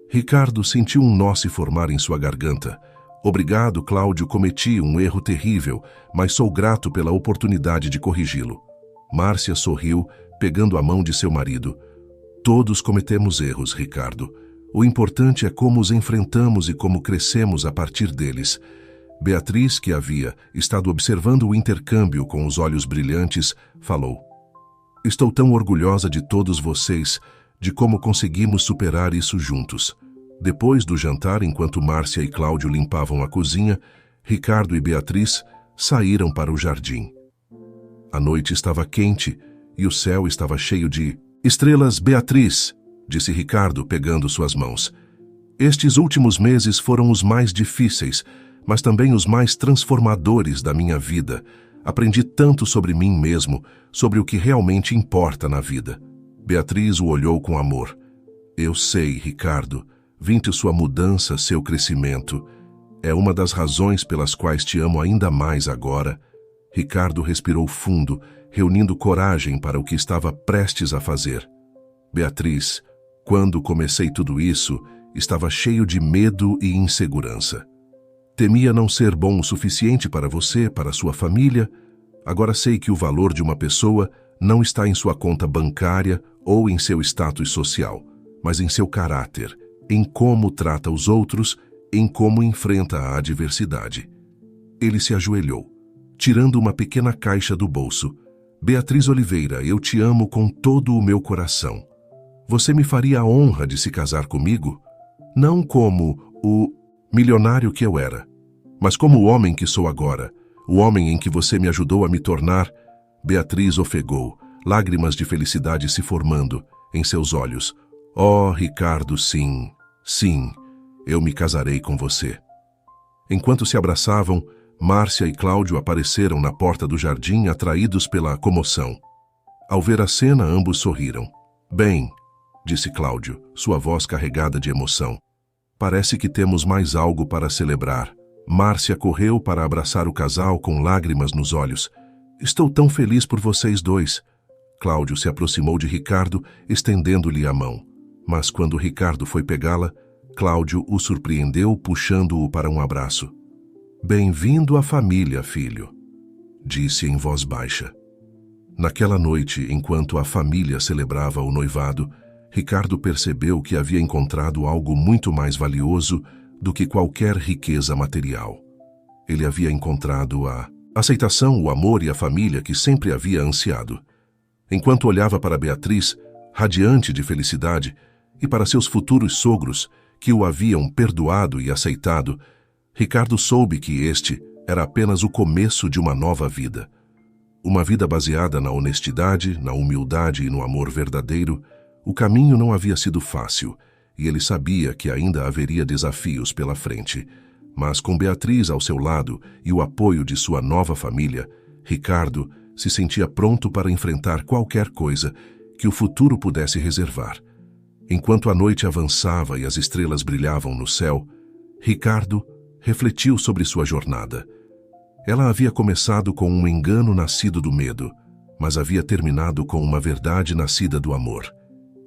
Ricardo sentiu um nó se formar em sua garganta. Obrigado, Cláudio, cometi um erro terrível, mas sou grato pela oportunidade de corrigi-lo. Márcia sorriu, pegando a mão de seu marido. Todos cometemos erros, Ricardo. O importante é como os enfrentamos e como crescemos a partir deles. Beatriz, que havia estado observando o intercâmbio com os olhos brilhantes, falou: "Estou tão orgulhosa de todos vocês, de como conseguimos superar isso juntos." Depois do jantar, enquanto Márcia e Cláudio limpavam a cozinha, Ricardo e Beatriz saíram para o jardim. A noite estava quente e o céu estava cheio de estrelas. "Beatriz", disse Ricardo, pegando suas mãos, "estes últimos meses foram os mais difíceis, mas também os mais transformadores da minha vida. Aprendi tanto sobre mim mesmo, sobre o que realmente importa na vida." Beatriz o olhou com amor. "Eu sei, Ricardo, vinte sua mudança, seu crescimento. É uma das razões pelas quais te amo ainda mais agora." Ricardo respirou fundo, reunindo coragem para o que estava prestes a fazer. "Beatriz, quando comecei tudo isso, estava cheio de medo e insegurança. Temia não ser bom o suficiente para você, para sua família. Agora sei que o valor de uma pessoa não está em sua conta bancária ou em seu status social, mas em seu caráter, em como trata os outros, em como enfrenta a adversidade." Ele se ajoelhou, tirando uma pequena caixa do bolso. "Beatriz Oliveira, eu te amo com todo o meu coração. Você me faria a honra de se casar comigo? Não como o milionário que eu era, mas como o homem que sou agora, o homem em que você me ajudou a me tornar." Beatriz ofegou, lágrimas de felicidade se formando em seus olhos. "Oh, Ricardo, sim, sim, eu me casarei com você." Enquanto se abraçavam, Márcia e Cláudio apareceram na porta do jardim, atraídos pela comoção. Ao ver a cena, ambos sorriram. "Bem", disse Cláudio, sua voz carregada de emoção, "parece que temos mais algo para celebrar." Márcia correu para abraçar o casal com lágrimas nos olhos. "Estou tão feliz por vocês dois." Cláudio se aproximou de Ricardo, estendendo-lhe a mão. Mas quando Ricardo foi pegá-la, Cláudio o surpreendeu, puxando-o para um abraço. "Bem-vindo à família, filho", disse em voz baixa. Naquela noite, enquanto a família celebrava o noivado, Ricardo percebeu que havia encontrado algo muito mais valioso do que qualquer riqueza material. Ele havia encontrado a aceitação, o amor e a família que sempre havia ansiado. Enquanto olhava para Beatriz, radiante de felicidade, e para seus futuros sogros, que o haviam perdoado e aceitado, Ricardo soube que este era apenas o começo de uma nova vida. Uma vida baseada na honestidade, na humildade e no amor verdadeiro. O caminho não havia sido fácil, e ele sabia que ainda haveria desafios pela frente. Mas com Beatriz ao seu lado e o apoio de sua nova família, Ricardo se sentia pronto para enfrentar qualquer coisa que o futuro pudesse reservar. Enquanto a noite avançava e as estrelas brilhavam no céu, Ricardo refletiu sobre sua jornada. Ela havia começado com um engano nascido do medo, mas havia terminado com uma verdade nascida do amor.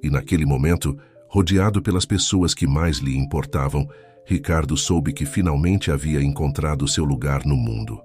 E naquele momento, rodeado pelas pessoas que mais lhe importavam, Ricardo soube que finalmente havia encontrado seu lugar no mundo.